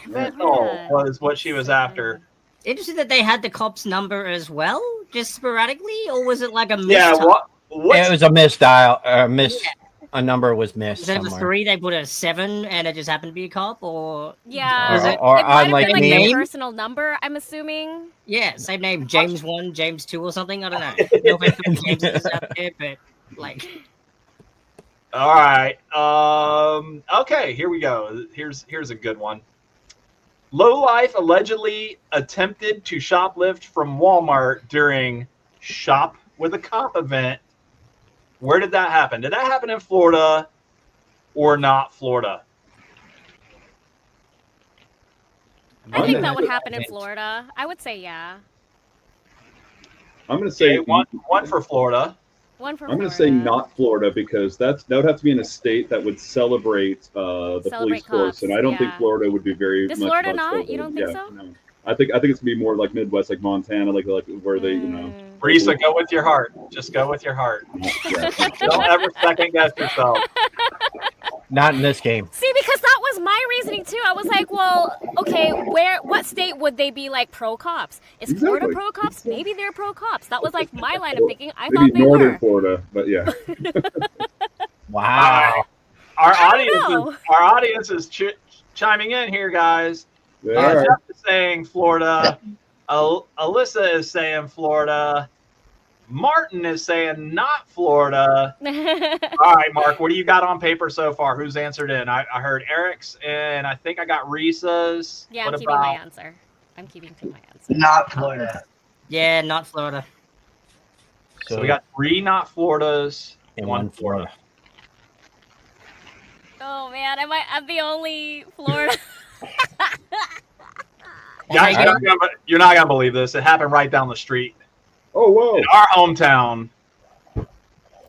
Fentanyl was what she was after. Interesting that they had the cop's number as well, just sporadically, or was it like a Yeah, mistype? It was a misdial. A number was missed Instead of a somewhere. 3, they put a 7, and it just happened to be a cop, or Yeah. Was it- Or It might have unlike been like me. their name? personal number, I'm assuming. yeah, same name, James 1, James 2, or something. I don't know. No offense to James out there, but like, All right. Okay, here we go. Here's a good one. Lowlife allegedly attempted to shoplift from Walmart during Shop with a Cop event. Where did that happen? Did that happen in Florida or not Florida? I think that would happen in Florida. I would say yeah. I'm gonna say Okay, one for Florida. One for I'm Florida. gonna say not Florida because that would have to be in a state that would celebrate the Celebrate police force, cops, and I don't think yeah. Florida would be very Does much. Florida like not? celebrating. You don't think Yeah, so? No. I think it's gonna be more like Midwest, like Montana, like where they, you know. Risa, go with your heart. Just go with your heart. Yeah. Don't ever second guess yourself. Not in this game. See, because that was my reasoning too. I was like, well, okay, what state would they be like pro cops? Is Florida Exactly. pro cops? Maybe they're pro cops. That was like my line of thinking. I Maybe thought they northern were. Florida, but yeah. Wow. Our I don't know. audience is chiming in here, guys. They are. Jeff is saying Florida. Alyssa is saying Florida. Martin is saying not Florida. All right, Mark, what do you got on paper so far? Who's answered in? I heard Eric's, and I think I got Risa's. Yeah, What I'm keeping my about- answer. I'm keeping to my answer. Not Florida. yeah, not Florida. So we got 3 not Floridas, And 1 one Florida. Oh man, I'm the only Florida. Guys, you're not gonna believe this. It happened right down the street. Oh, whoa. In our hometown,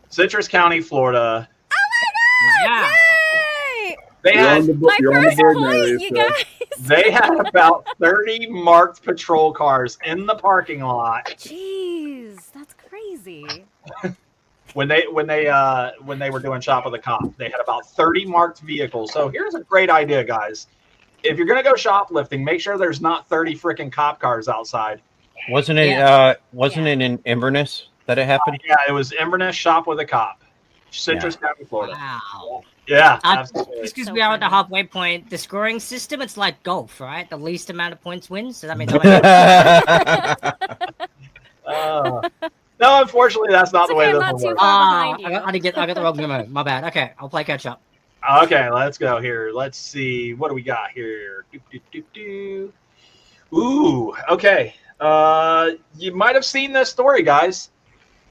Citrus County, Florida. Yeah. Yay! They You're had on the board, My you're on the first board point, now, you Lisa. guys. they had about 30 marked patrol cars in the parking lot Jeez, that's crazy. when they were doing Shop with a Cop. They had about 30 marked vehicles. So here's a great idea, guys. If you're gonna go shoplifting, make sure there's not 30 freaking cop cars outside. Wasn't it? Wasn't it in Inverness that it happened? Yeah, it was Inverness Shop with a Cop, Citrus County, Florida. Wow. Yeah, Just absolutely. because we are at the halfway point, the scoring system, it's like golf, right? The least amount of points wins. So that means No, unfortunately, that's not the way this one works. I got the wrong memo. My bad. Okay, I'll play catch up. Okay, let's go here. Let's see. What do we got here? Ooh, okay. You might have seen this story, guys.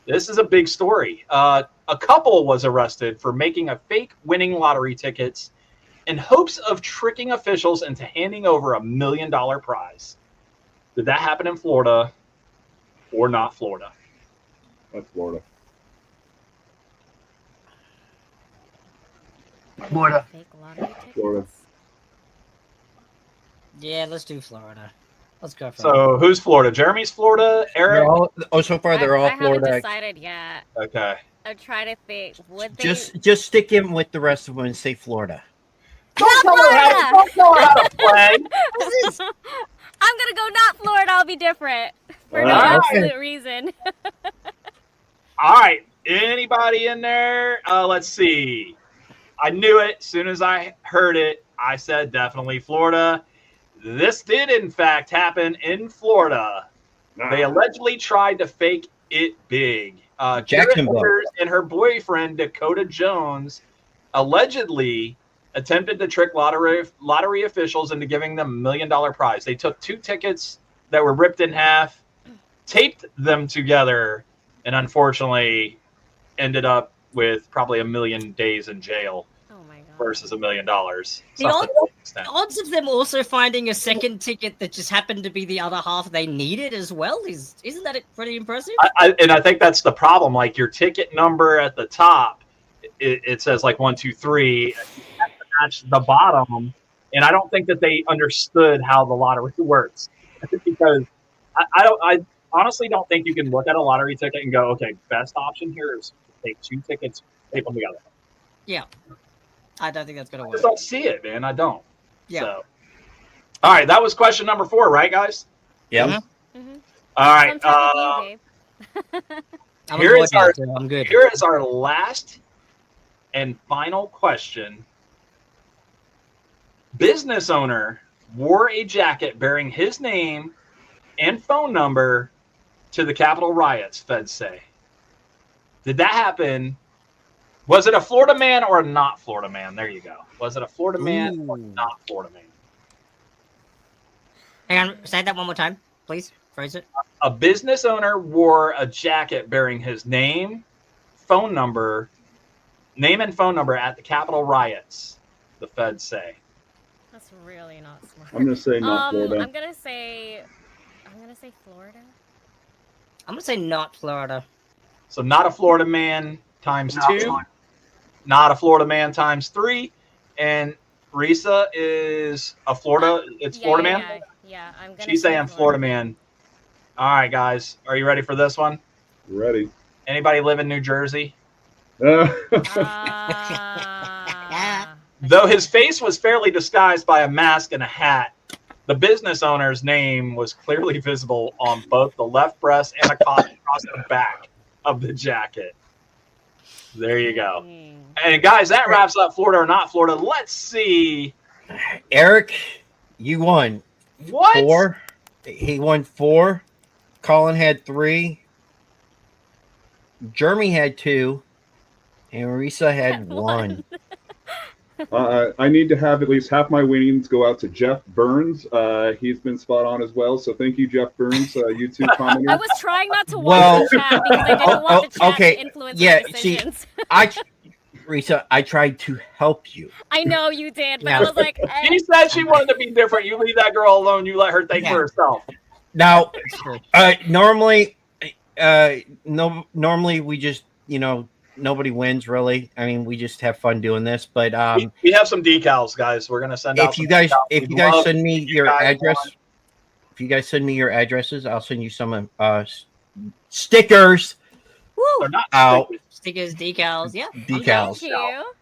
This is a big story. A couple was arrested for making a fake winning lottery tickets in hopes of tricking officials into handing over $1 million prize. Did that happen in Florida or not Florida? That's Florida. Florida. Fake lottery tickets. Florida. Yeah, let's do Florida. Let's go for So who's Florida? Jeremy's Florida? Eric? So far they're all I haven't Florida. decided yet. Okay. I'm trying to think. Would they? Just stick in with the rest of them and say Florida. Don't tell her how to play. I'm gonna go not Florida. I'll be different for no Alright. absolute reason. All right. Anybody in there? Let's see. I knew it. As soon as I heard it, I said definitely Florida. This did, in fact, happen in Florida. They allegedly tried to fake it big. Garrett Jacksonville. Winters and her boyfriend, Dakota Jones, allegedly attempted to trick lottery officials into giving them $1 million prize. They took 2 tickets that were ripped in half, taped them together, and unfortunately ended up with probably 1 million days in jail versus $1 million. The odds of them also finding a second ticket that just happened to be the other half they needed as well isn't that pretty impressive? I think that's the problem. Like your ticket number at the top, it says like 1, 2, 3. You have to match the bottom, and I don't think that they understood how the lottery works because I honestly don't think you can look at a lottery ticket and go, okay, best option here is to take 2 tickets, tape them together. Yeah. I don't think that's going to I work. just don't see it, man. I don't. Yeah. So. All right, that was question number 4, right, guys? Yeah. All right. Here is our last and final question. Business owner wore a jacket bearing his name and phone number to the Capitol riots, feds say. Did that happen? Was it a Florida man or a not Florida man? There you go. Was it a Florida man or not Florida man? Hang on, say that one more time, please. Phrase it. A business owner wore a jacket bearing his name, phone number, and phone number at the Capitol riots, the feds say. That's really not smart. I'm gonna say not Florida. I'm gonna say Florida. I'm gonna say not Florida. So not a Florida man times 2, not a Florida man times 3, and Risa is a Florida. Florida man. Yeah, I'm gonna. She's saying Florida man. All right, guys, are you ready for this one? Ready. Anybody live in New Jersey? Though his face was fairly disguised by a mask and a hat, the business owner's name was clearly visible on both the left breast and across the back of the jacket. There you go. And guys, that wraps up Florida or not Florida. Let's see. Eric, you won. What? 4. He won 4. Colin had 3. Jeremy had 2. And Marisa had 1. I need to have at least half my winnings go out to Jeff Burns. He's been spot on as well. So thank you, Jeff Burns, YouTube commenter. I was trying not to watch the chat because I didn't want the chat to influence my decisions. Risa, I tried to help you. I know you did, but Yeah. I was like, She said she wanted to be different. You leave that girl alone. You let her think for herself. Now, normally we just, nobody wins really. I mean, we just have fun doing this, but we have some decals, guys. We're gonna send out. if you guys send me your guys address, want. if you guys send me your addresses, I'll send you some stickers. They're not out. Stickers, decals, yeah. Decals. thank you.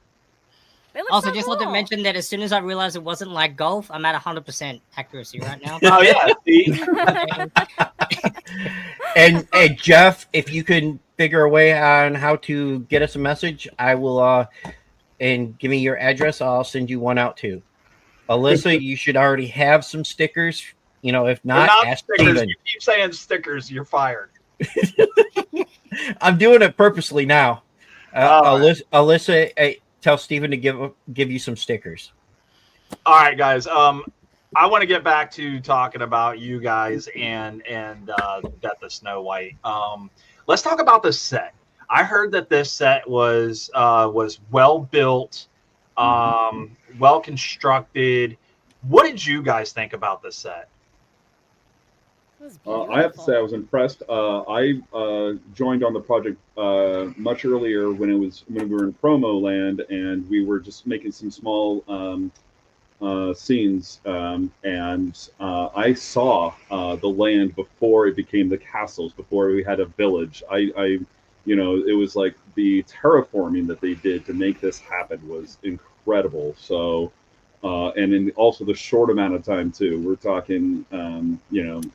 They look Also, so just cool. want to mention that as soon as I realized it wasn't like golf, I'm at 100% accuracy right now. Oh yeah. See? And Jeff, if you can figure a way on how to get us a message, I will and give me your address, I'll send you one out too. Alyssa, you should already have some stickers. If not, ask stickers. Steven. You keep saying stickers, you're fired. I'm doing it purposely now. Alyssa, tell Steven to give you some stickers. All right, guys. I want to get back to talking about you guys and Death of Snow White. Let's talk about the set. I heard that this set was well built, well constructed. What did you guys think about this set? I have to say I was impressed. I joined on the project much earlier when we were in promo land, and we were just making some small scenes, and I saw the land before it became the castles, before we had a village. It was like the terraforming that they did to make this happen was incredible. So. And in also the short amount of time too, we're talking,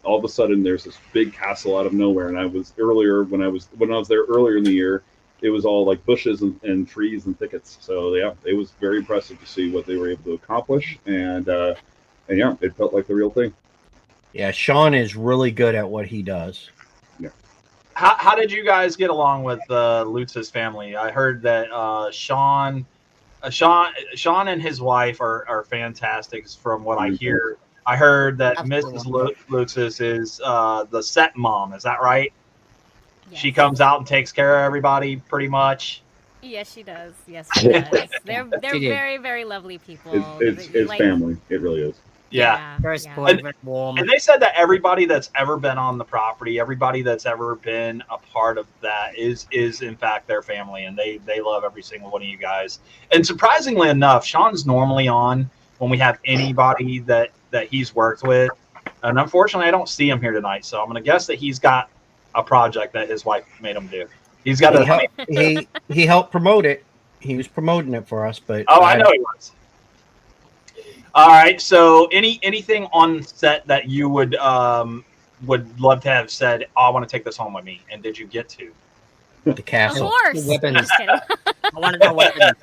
all of a sudden there's this big castle out of nowhere. And I was earlier when I was there earlier in the year, it was all like bushes and trees and thickets. So yeah, it was very impressive to see what they were able to accomplish. And yeah, it felt like the real thing. Yeah, Sean is really good at what he does. Yeah. How did you guys get along with Lutz's family? I heard that Sean and his wife are fantastic from what I hear. I heard that Mrs. Lutz is the set mom. Is that right? Yes. She comes out and takes care of everybody pretty much. Yes, she does. Yes, she does. They're very, very lovely people. It's family. It really is. Yeah. Very supportive, very warm. And they said that everybody that's ever been on the property, everybody that's ever been a part of that is in fact their family, and they love every single one of you guys. And surprisingly enough, Sean's normally on when we have anybody that he's worked with. And unfortunately, I don't see him here tonight, so I'm going to guess that he's got a project that his wife made him do. He's got he helped promote it. He was promoting it for us, but I know he was. All right. So, anything on set that you would love to have said, "Oh, I want to take this home with me," and did you get to? The castle. Of course. Weapons. I wanted my weapons.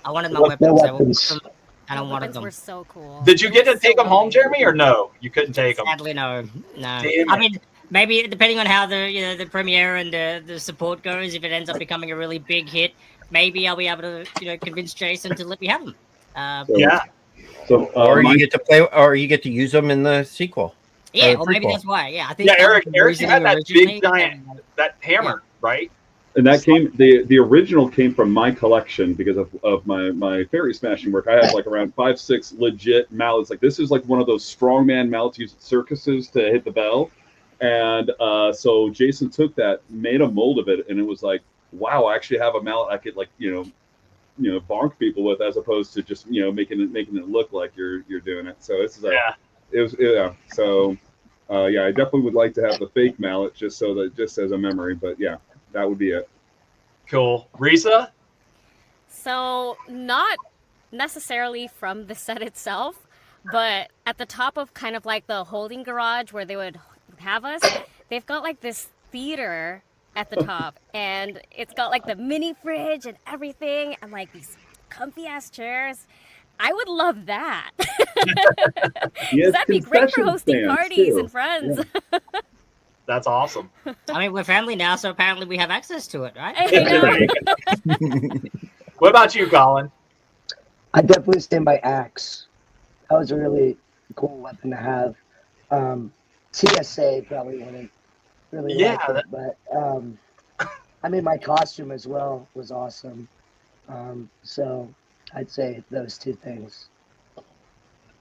I wanted my weapons. I don't want them. Were so cool. Did you get to take them home, Jeremy, or no? You couldn't take them. Sadly, no. Damn I mean, maybe depending on how the premiere and the support goes, if it ends up becoming a really big hit, maybe I'll be able to convince Jason to let me have them. Yeah. So, or you get to play, or you get to use them in the sequel. Yeah, or maybe that's why. Yeah, I think. Yeah, Eric, you had that big giant that hammer, right? And that came the original came from my collection because of my fairy smashing work. I have like around 5-6 legit mallets. Like this is like one of those strongman mallets used at circuses to hit the bell. And so Jason took that, made a mold of it, and it was like, wow, I actually have a mallet I could like bonk people with, as opposed to just making it look like you're doing it. So this is So I definitely would like to have the fake mallet just as a memory. But yeah, that would be it. Cool. Risa? So not necessarily from the set itself, but at the top of kind of like the holding garage where they would have us, they've got like this theater at the top, and it's got like the mini fridge and everything, and like these comfy ass chairs. I would love that. Yes, that'd be great for hosting stands, parties too. and friends. Yeah. That's awesome. I mean, we're family now, so apparently we have access to it, right? What about you, Colin? I definitely stand by axe. That was a really cool weapon to have. TSA probably wouldn't really like it, but I mean, my costume as well was awesome. So I'd say those two things.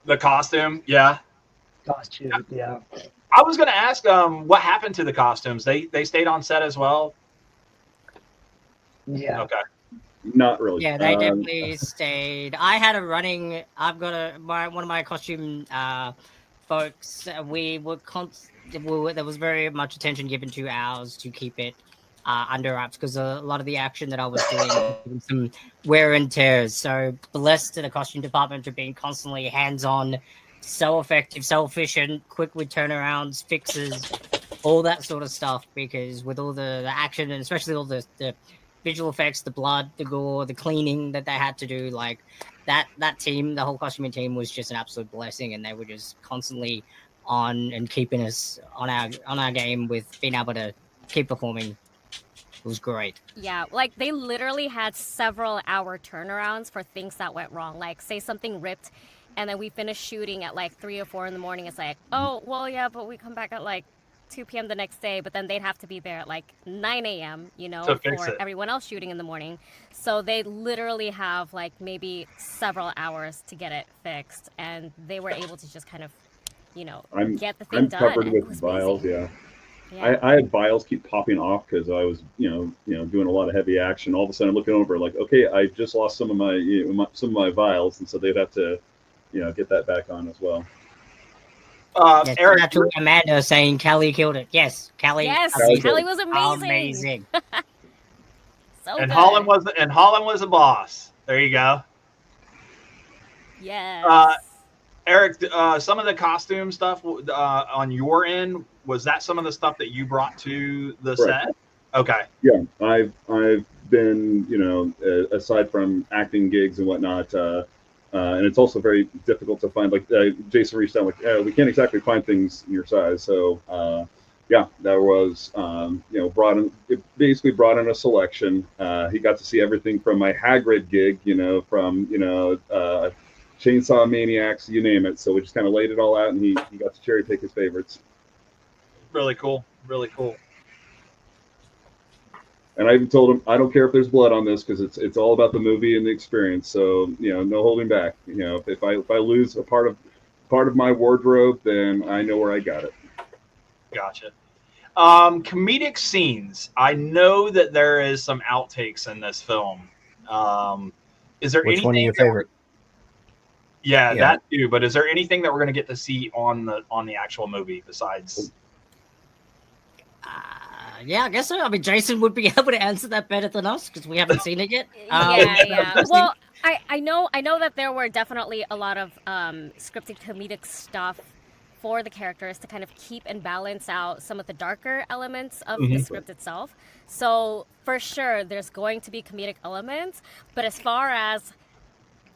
The costume, yeah. Costume, yeah. I was going to ask, what happened to the costumes? They stayed on set as well. Yeah. Okay. Not really. Yeah, they definitely stayed. I had a running. I've got one of my costume folks. We were there was very much attention given to ours to keep it under wraps because a lot of the action that I was doing some wear and tears. So blessed to the costume department for being constantly hands on, so effective, so efficient, quick with turnarounds, fixes, all that sort of stuff. Because with all the action and especially all the visual effects, the blood, the gore, the cleaning that they had to do, like that team, the whole costuming team was just an absolute blessing, and they were just constantly on and keeping us on our game with being able to keep performing. It was great. Yeah, like they literally had several hour turnarounds for things that went wrong. Like, say something ripped, and then we finished shooting at like 3 or 4 in the morning. It's like, oh, well, yeah, but we come back at like 2 p.m. the next day, but then they'd have to be there at like 9 a.m., you know, for everyone else shooting in the morning. So they literally have like maybe several hours to get it fixed, and they were able to just kind of, you know, get the thing done. I'm covered with vials, yeah. I had vials keep popping off because I was, you know, doing a lot of heavy action. All of a sudden, I'm looking over like, okay, I just lost some of my vials, and so they'd have to, you know, get that back on as well. Yes, Eric, actually, Amanda saying Callie killed it. Yes, Callie. Yes, Callie was amazing. Amazing. So and good. Holland was a boss. There you go. Yes. Eric, some of the costume stuff on your end, was that some of the stuff that you brought to the set? Okay. Yeah, I've been, you know, aside from acting gigs and whatnot, and it's also very difficult to find. Like Jason reached out, like, we can't exactly find things your size. So yeah, there was, you know, basically brought in a selection. He got to see everything from my Hagrid gig, you know, from, you know, Chainsaw Maniacs, you name it. So we just kind of laid it all out, and he got to cherry pick his favorites. Really cool. Really cool. And I even told him, I don't care if there's blood on this because it's all about the movie and the experience. So, you know, no holding back. You know, if I lose a part of my wardrobe, then I know where I got it. Gotcha. Comedic scenes. I know that there is some outtakes in this film. Is there Which anything? one are your favorite? Yeah, that too. But is there anything that we're going to get to see on the actual movie besides? Yeah, I guess so. I mean, Jason would be able to answer that better than us because we haven't seen it yet. Yeah. Well, I know that there were definitely a lot of scripted comedic stuff for the characters to kind of keep and balance out some of the darker elements of the script itself. So for sure, there's going to be comedic elements. But as far as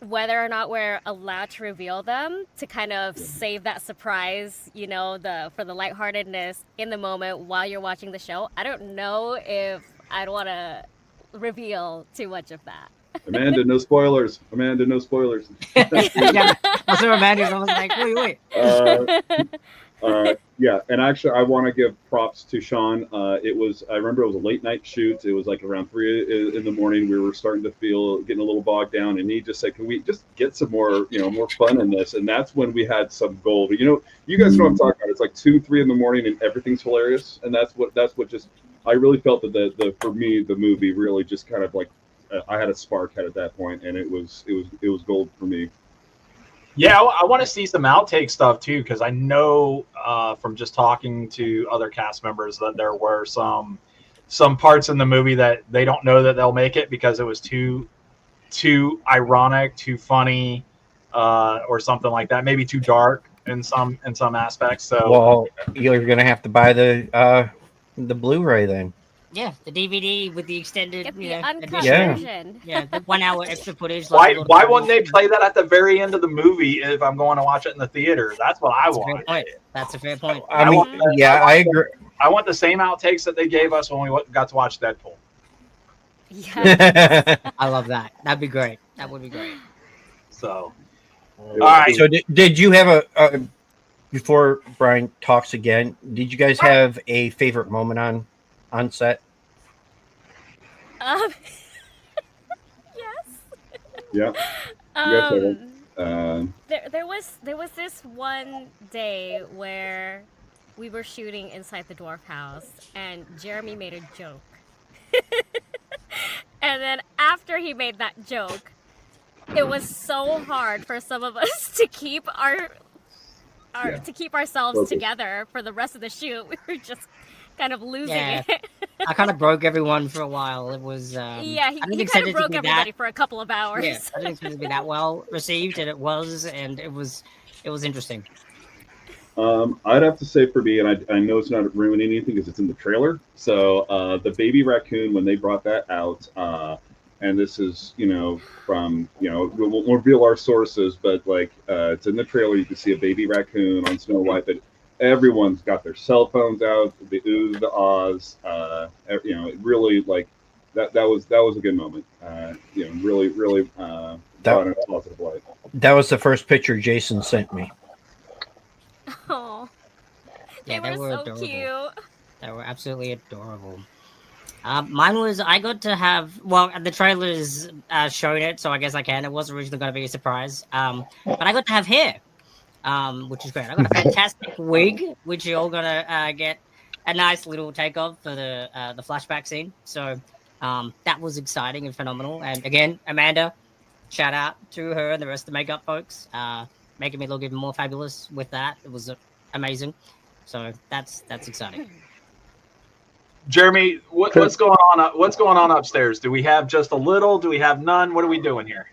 whether or not we're allowed to reveal them to kind of save that surprise, you know, for the lightheartedness in the moment while you're watching the show, I don't know if I'd want to reveal too much of that. Amanda, no spoilers. Amanda, no spoilers. Yeah, I saw Amanda. I was like, wait. Yeah, and actually, I want to give props to Sean. I remember it was a late night shoot. It was like around 3 in the morning. We were starting to getting a little bogged down, and he just said, "Can we just get some more, you know, more fun in this?" And that's when we had some gold. You know, you guys know what I'm talking about. It's like 2, 3 in the morning, and everything's hilarious. And that's what just. I really felt that for me, the movie really just kind of like I had a spark at that point, and it was gold for me. Yeah, I want to see some outtake stuff too, because I know from just talking to other cast members that there were some parts in the movie that they don't know that they'll make it because it was too ironic, too funny, or something like that. Maybe too dark in some aspects. So, well, you're gonna have to buy the Blu-ray then. Yeah, the DVD with the extended, uncut version. Yeah, the 1 hour extra footage. Why wouldn't they play that at the very end of the movie if I'm going to watch it in the theater? That's what I want. That's a fair point. I agree. I want the same outtakes that they gave us when we got to watch Deadpool. Yeah, I love that. That'd be great. That would be great. So, all right. So did you have before Brian talks again? Did you guys have a favorite moment on set? Yes. Yeah. There was this one day where we were shooting inside the dwarf house, and Jeremy made a joke. And then after he made that joke, it was so hard for some of us to keep to keep ourselves together for the rest of the shoot. We were just kind of losing it. I kind of broke everyone for a while. It was he I didn't kind expect of it to broke be everybody that. for a couple of hours. Yeah, I didn't expect it to be that well received, and it was interesting. I'd have to say for me, and I know it's not ruining anything because it's in the trailer. So the baby raccoon, when they brought that out, and this is, from, we'll reveal our sources, but like it's in the trailer. You can see a baby raccoon on Snow White, but everyone's got their cell phones out, the oohs, the ahs. It really like that was a good moment. Really brought in a positive light. That was the first picture Jason sent me. Oh, Yeah, they were so adorable. Cute. They were absolutely adorable. Mine was, I got to have, well, the trailer's showing it, so I guess I can. It was originally going to be a surprise. But I got to have hair, which is great. I got a fantastic wig, which you're all going to get a nice little take of for the flashback scene. So that was exciting and phenomenal. And again, Amanda, shout out to her and the rest of the makeup folks, making me look even more fabulous with that. It was amazing. So that's exciting. Jeremy, what's going on? What's going on upstairs? Do we have just a little? Do we have none? What are we doing here?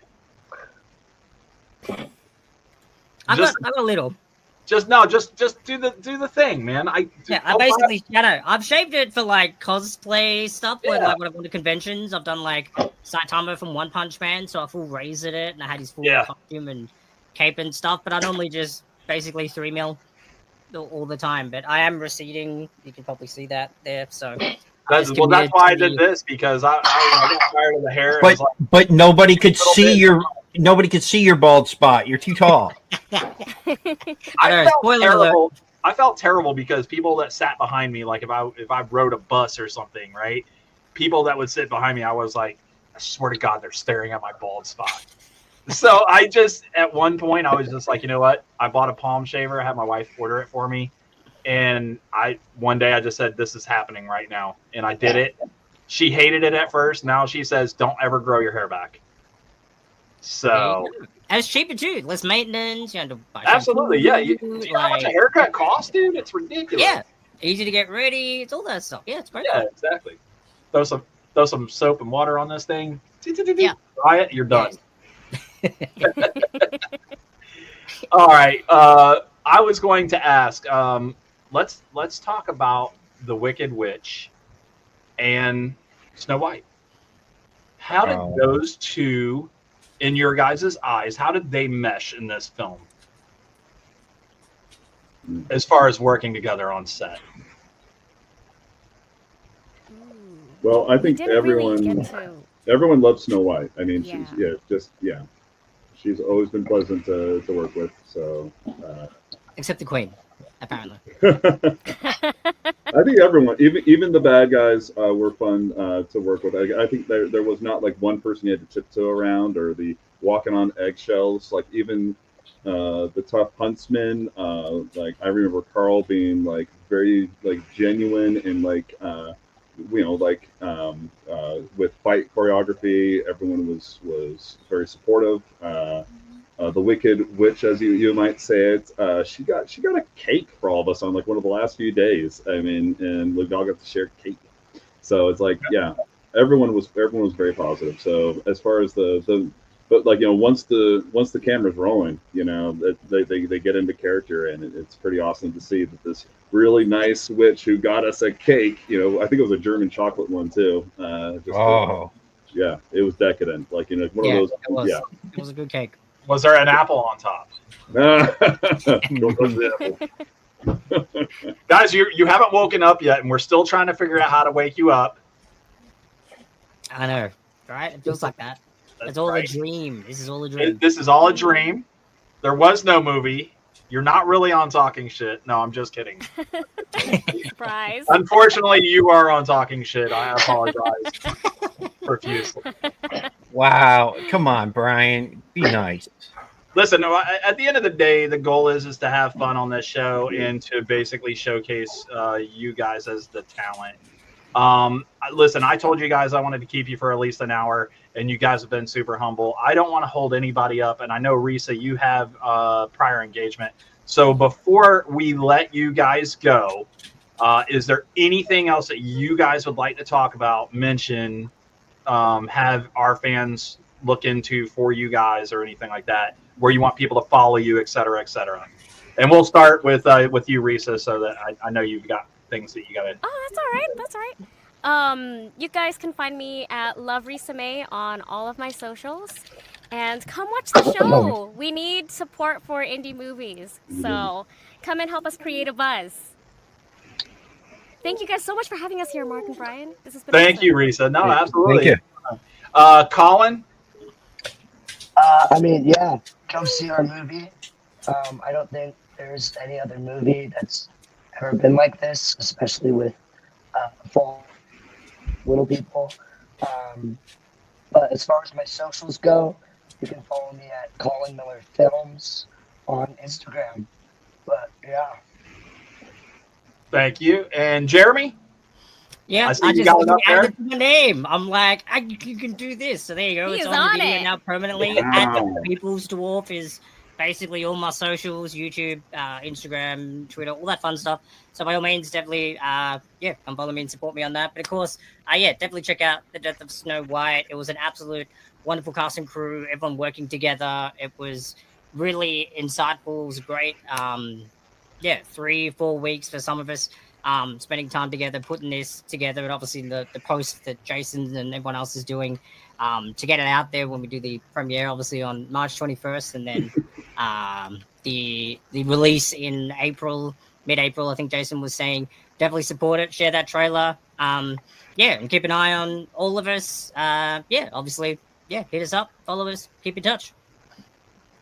I got a little. Just do the thing, man. I basically I've shaved it for like cosplay stuff. When I've gone to conventions, I've done like Saitama from One Punch Man, so I full raised it, and I had his full costume and cape and stuff. But I normally just basically 3 mil all the time. But I am receding. You can probably see that there. So that's why I did this, because I got tired of the hair. But nobody could see your bald spot. You're too tall. I felt terrible because people that sat behind me, like if I rode a bus or something, right? People that would sit behind me, I was like, I swear to God, they're staring at my bald spot. So I just, at one point, I was just like, you know what? I bought a palm shaver. I had my wife order it for me. And one day I just said, this is happening right now. And I did it. She hated it at first. Now she says, don't ever grow your hair back. So. And it's cheaper too. Less maintenance. You have to buy absolutely. Yeah. Do you know how much a haircut costs, dude? It's ridiculous. Yeah. Easy to get ready. It's all that stuff. Yeah, it's great. Yeah, exactly. Throw some soap and water on this thing. Yeah. Try it. You're done. All right. I was going to ask. Let's talk about the Wicked Witch and Snow White. How did those two, in your guys' eyes, how did they mesh in this film? As far as working together on set. Well, I think everyone loves Snow White. I mean, she's always been pleasant to work with. So, except the Queen, apparently. I think everyone, even the bad guys, were fun to work with. I think there was not like one person you had to tiptoe around, or the walking on eggshells. Like even the tough huntsman. Like I remember Carl being like very like genuine and like with fight choreography. Everyone was very supportive. The Wicked Witch, as you might say it, she got a cake for all of us on like one of the last few days. I mean, and we all got to share cake. So it's like, everyone was very positive. So as far as but like, once the camera's rolling, they get into character, and it's pretty awesome to see that this really nice witch who got us a cake, I think it was a German chocolate one too. Yeah, it was decadent. Like, one of those. It was. It was a good cake. Was there an apple on top? Guys, you haven't woken up yet, and we're still trying to figure out how to wake you up. I know, right? It feels like that. It's all a dream. This is all a dream. This is all a dream. There was no movie. You're not really on Talking Shit. No, I'm just kidding. Surprise. Unfortunately, you are on Talking Shit. I apologize profusely. Wow. Come on, Brian. Be nice. Listen, at the end of the day, the goal is to have fun on this show and to basically showcase you guys as the talent. Listen, I told you guys I wanted to keep you for at least an hour, and you guys have been super humble. I don't want to hold anybody up, and I know, Risa, you have prior engagement. So before we let you guys go, is there anything else that you guys would like to talk about, mention, have our fans look into for you guys or anything like that, where you want people to follow you, et cetera, et cetera? And we'll start with you, Risa, so that I know you've got things that you got to. Oh, that's all right. That's all right. You guys can find me at Love Risa May on all of my socials. And come watch the show. We need support for indie movies. So come and help us create a buzz. Thank you guys so much for having us here, Mark and Brian. This has been Thank awesome. you, Risa. No, absolutely. Thank you. Colin? I mean, yeah, come see our movie. I don't think there's any other movie that's ever been like this, especially with for little people. But as far as my socials go, you can follow me at Colin Miller Films on Instagram. But yeah. Thank you. And Jeremy? Yeah, I I see you just got it up there. added to my name. I'm like, you can do this. So there you go. He It's is on the on video it. now permanently. Wow. At the People's Dwarf is basically all my socials, YouTube, Instagram, Twitter, all that fun stuff. So by all means, definitely, come follow me and support me on that. But of course, definitely check out The Death of Snow White. It was an absolute wonderful cast and crew, everyone working together. It was really insightful. It was great. 3-4 weeks for some of us. Spending time together, putting this together, and obviously the post that Jason and everyone else is doing to get it out there when we do the premiere, obviously on March 21st, and then the release in mid-April, I think Jason was saying. Definitely support it, share that trailer, and keep an eye on all of us. Obviously, hit us up, follow us, keep in touch.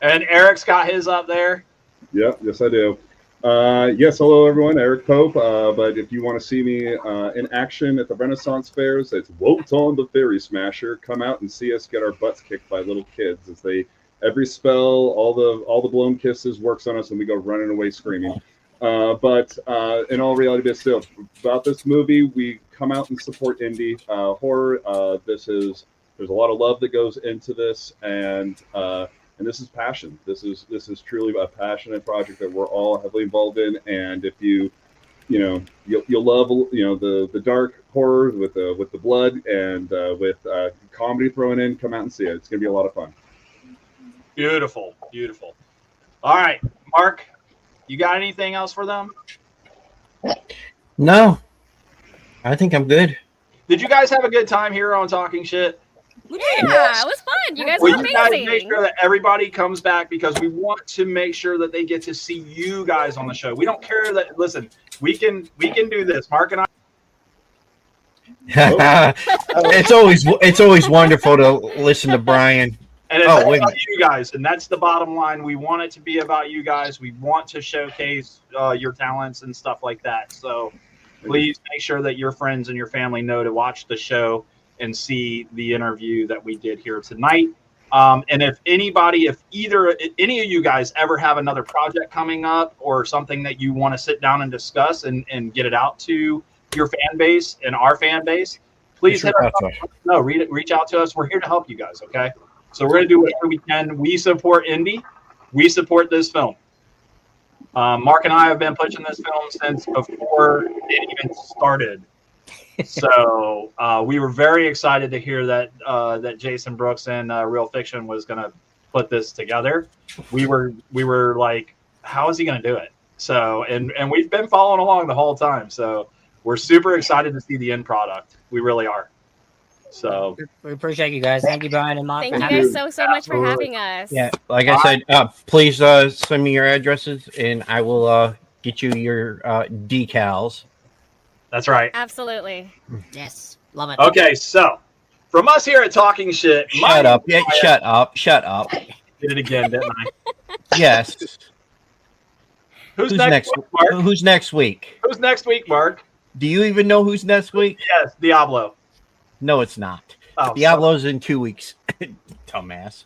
And Eric's got his up there. Yeah, yes, I do. Yes, hello everyone, Eric Pope. But if you want to see me in action at the Renaissance fairs, it's Wotan the Fairy Smasher. Come out and see us get our butts kicked by little kids as every spell, all the blown kisses works on us, and we go running away screaming. But in all reality, still about this movie, we come out and support indie horror. There's a lot of love that goes into this, and this is passion. This is truly a passionate project that we're all heavily involved in. And if you'll love the dark horror with the blood and with comedy thrown in, come out and see it. It's gonna be a lot of fun. Beautiful, beautiful. All right, Mark, you got anything else for them? No, I think I'm good. Did you guys have a good time here on Talking Shit? Yeah, it was fun. You guys were You guys amazing. make sure that everybody comes back because we want to make sure that they get to see you guys on the show. We don't care that. Listen, we can do this. Mark and I. It's always wonderful to listen to Brian. And it's about you guys, and that's the bottom line. We want it to be about you guys. We want to showcase your talents and stuff like that. So please make sure that your friends and your family know to watch the show and see the interview that we did here tonight. And if any of you guys ever have another project coming up or something that you want to sit down and discuss and get it out to your fan base and our fan base, please hit us up. No, reach out to us. We're here to help you guys, okay? So we're going to do whatever we can. We support indie. We support this film. Mark and I have been pushing this film since before it even started. So we were very excited to hear that Jason Brooks and Real Fiction was going to put this together. We were like, how is he going to do it? So and we've been following along the whole time. So we're super excited to see the end product. We really are. So we appreciate you guys. Thank you, Brian and Mark. Thank you guys so much for having us. Yeah, like I said, please send me your addresses and I will get you your decals. That's right. Absolutely. Yes, love it. Okay, so from us here at Talking Shit. Shut up. Yeah, shut up. Did it again, didn't I? Yes. Who's next week, Mark? Who's next week? Who's next week, Mark? Do you even know who's next week? Yes, Diablo. No, it's not. Oh, Diablo's in 2 weeks. Dumbass.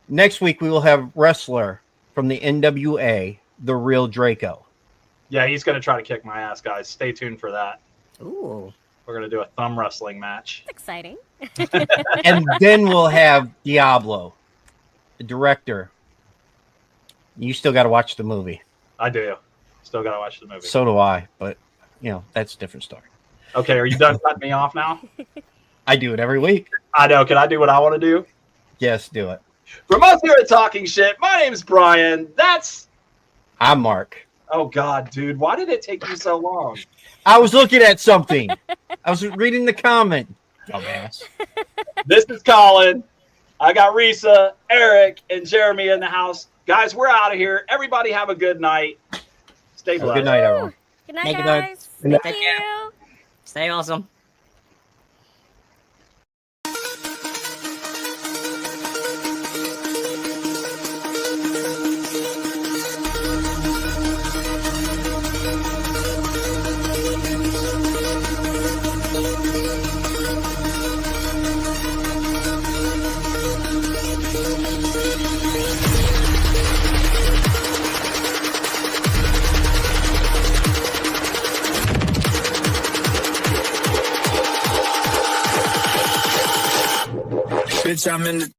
Next week, we will have wrestler from the NWA, the real Draco. Yeah, he's going to try to kick my ass, guys. Stay tuned for that. Ooh. We're going to do a thumb wrestling match. Exciting. And then we'll have Diablo, the director. You still got to watch the movie. I do. Still got to watch the movie. So do I, but, that's a different story. Okay, are you done cutting me off now? I do it every week. I know. Can I do what I want to do? Yes, do it. From us here at Talking Shit, my name's Brian. I'm Mark. Oh, God, dude. Why did it take you so long? I was looking at something. I was reading the comment. Dumbass. This is Colin. I got Risa, Eric, and Jeremy in the house. Guys, we're out of here. Everybody have a good night. Stay blessed. Good night, everyone. Good night, Thank you, guys. bud. Thank Take you. care. Stay awesome. Bitch, I'm in the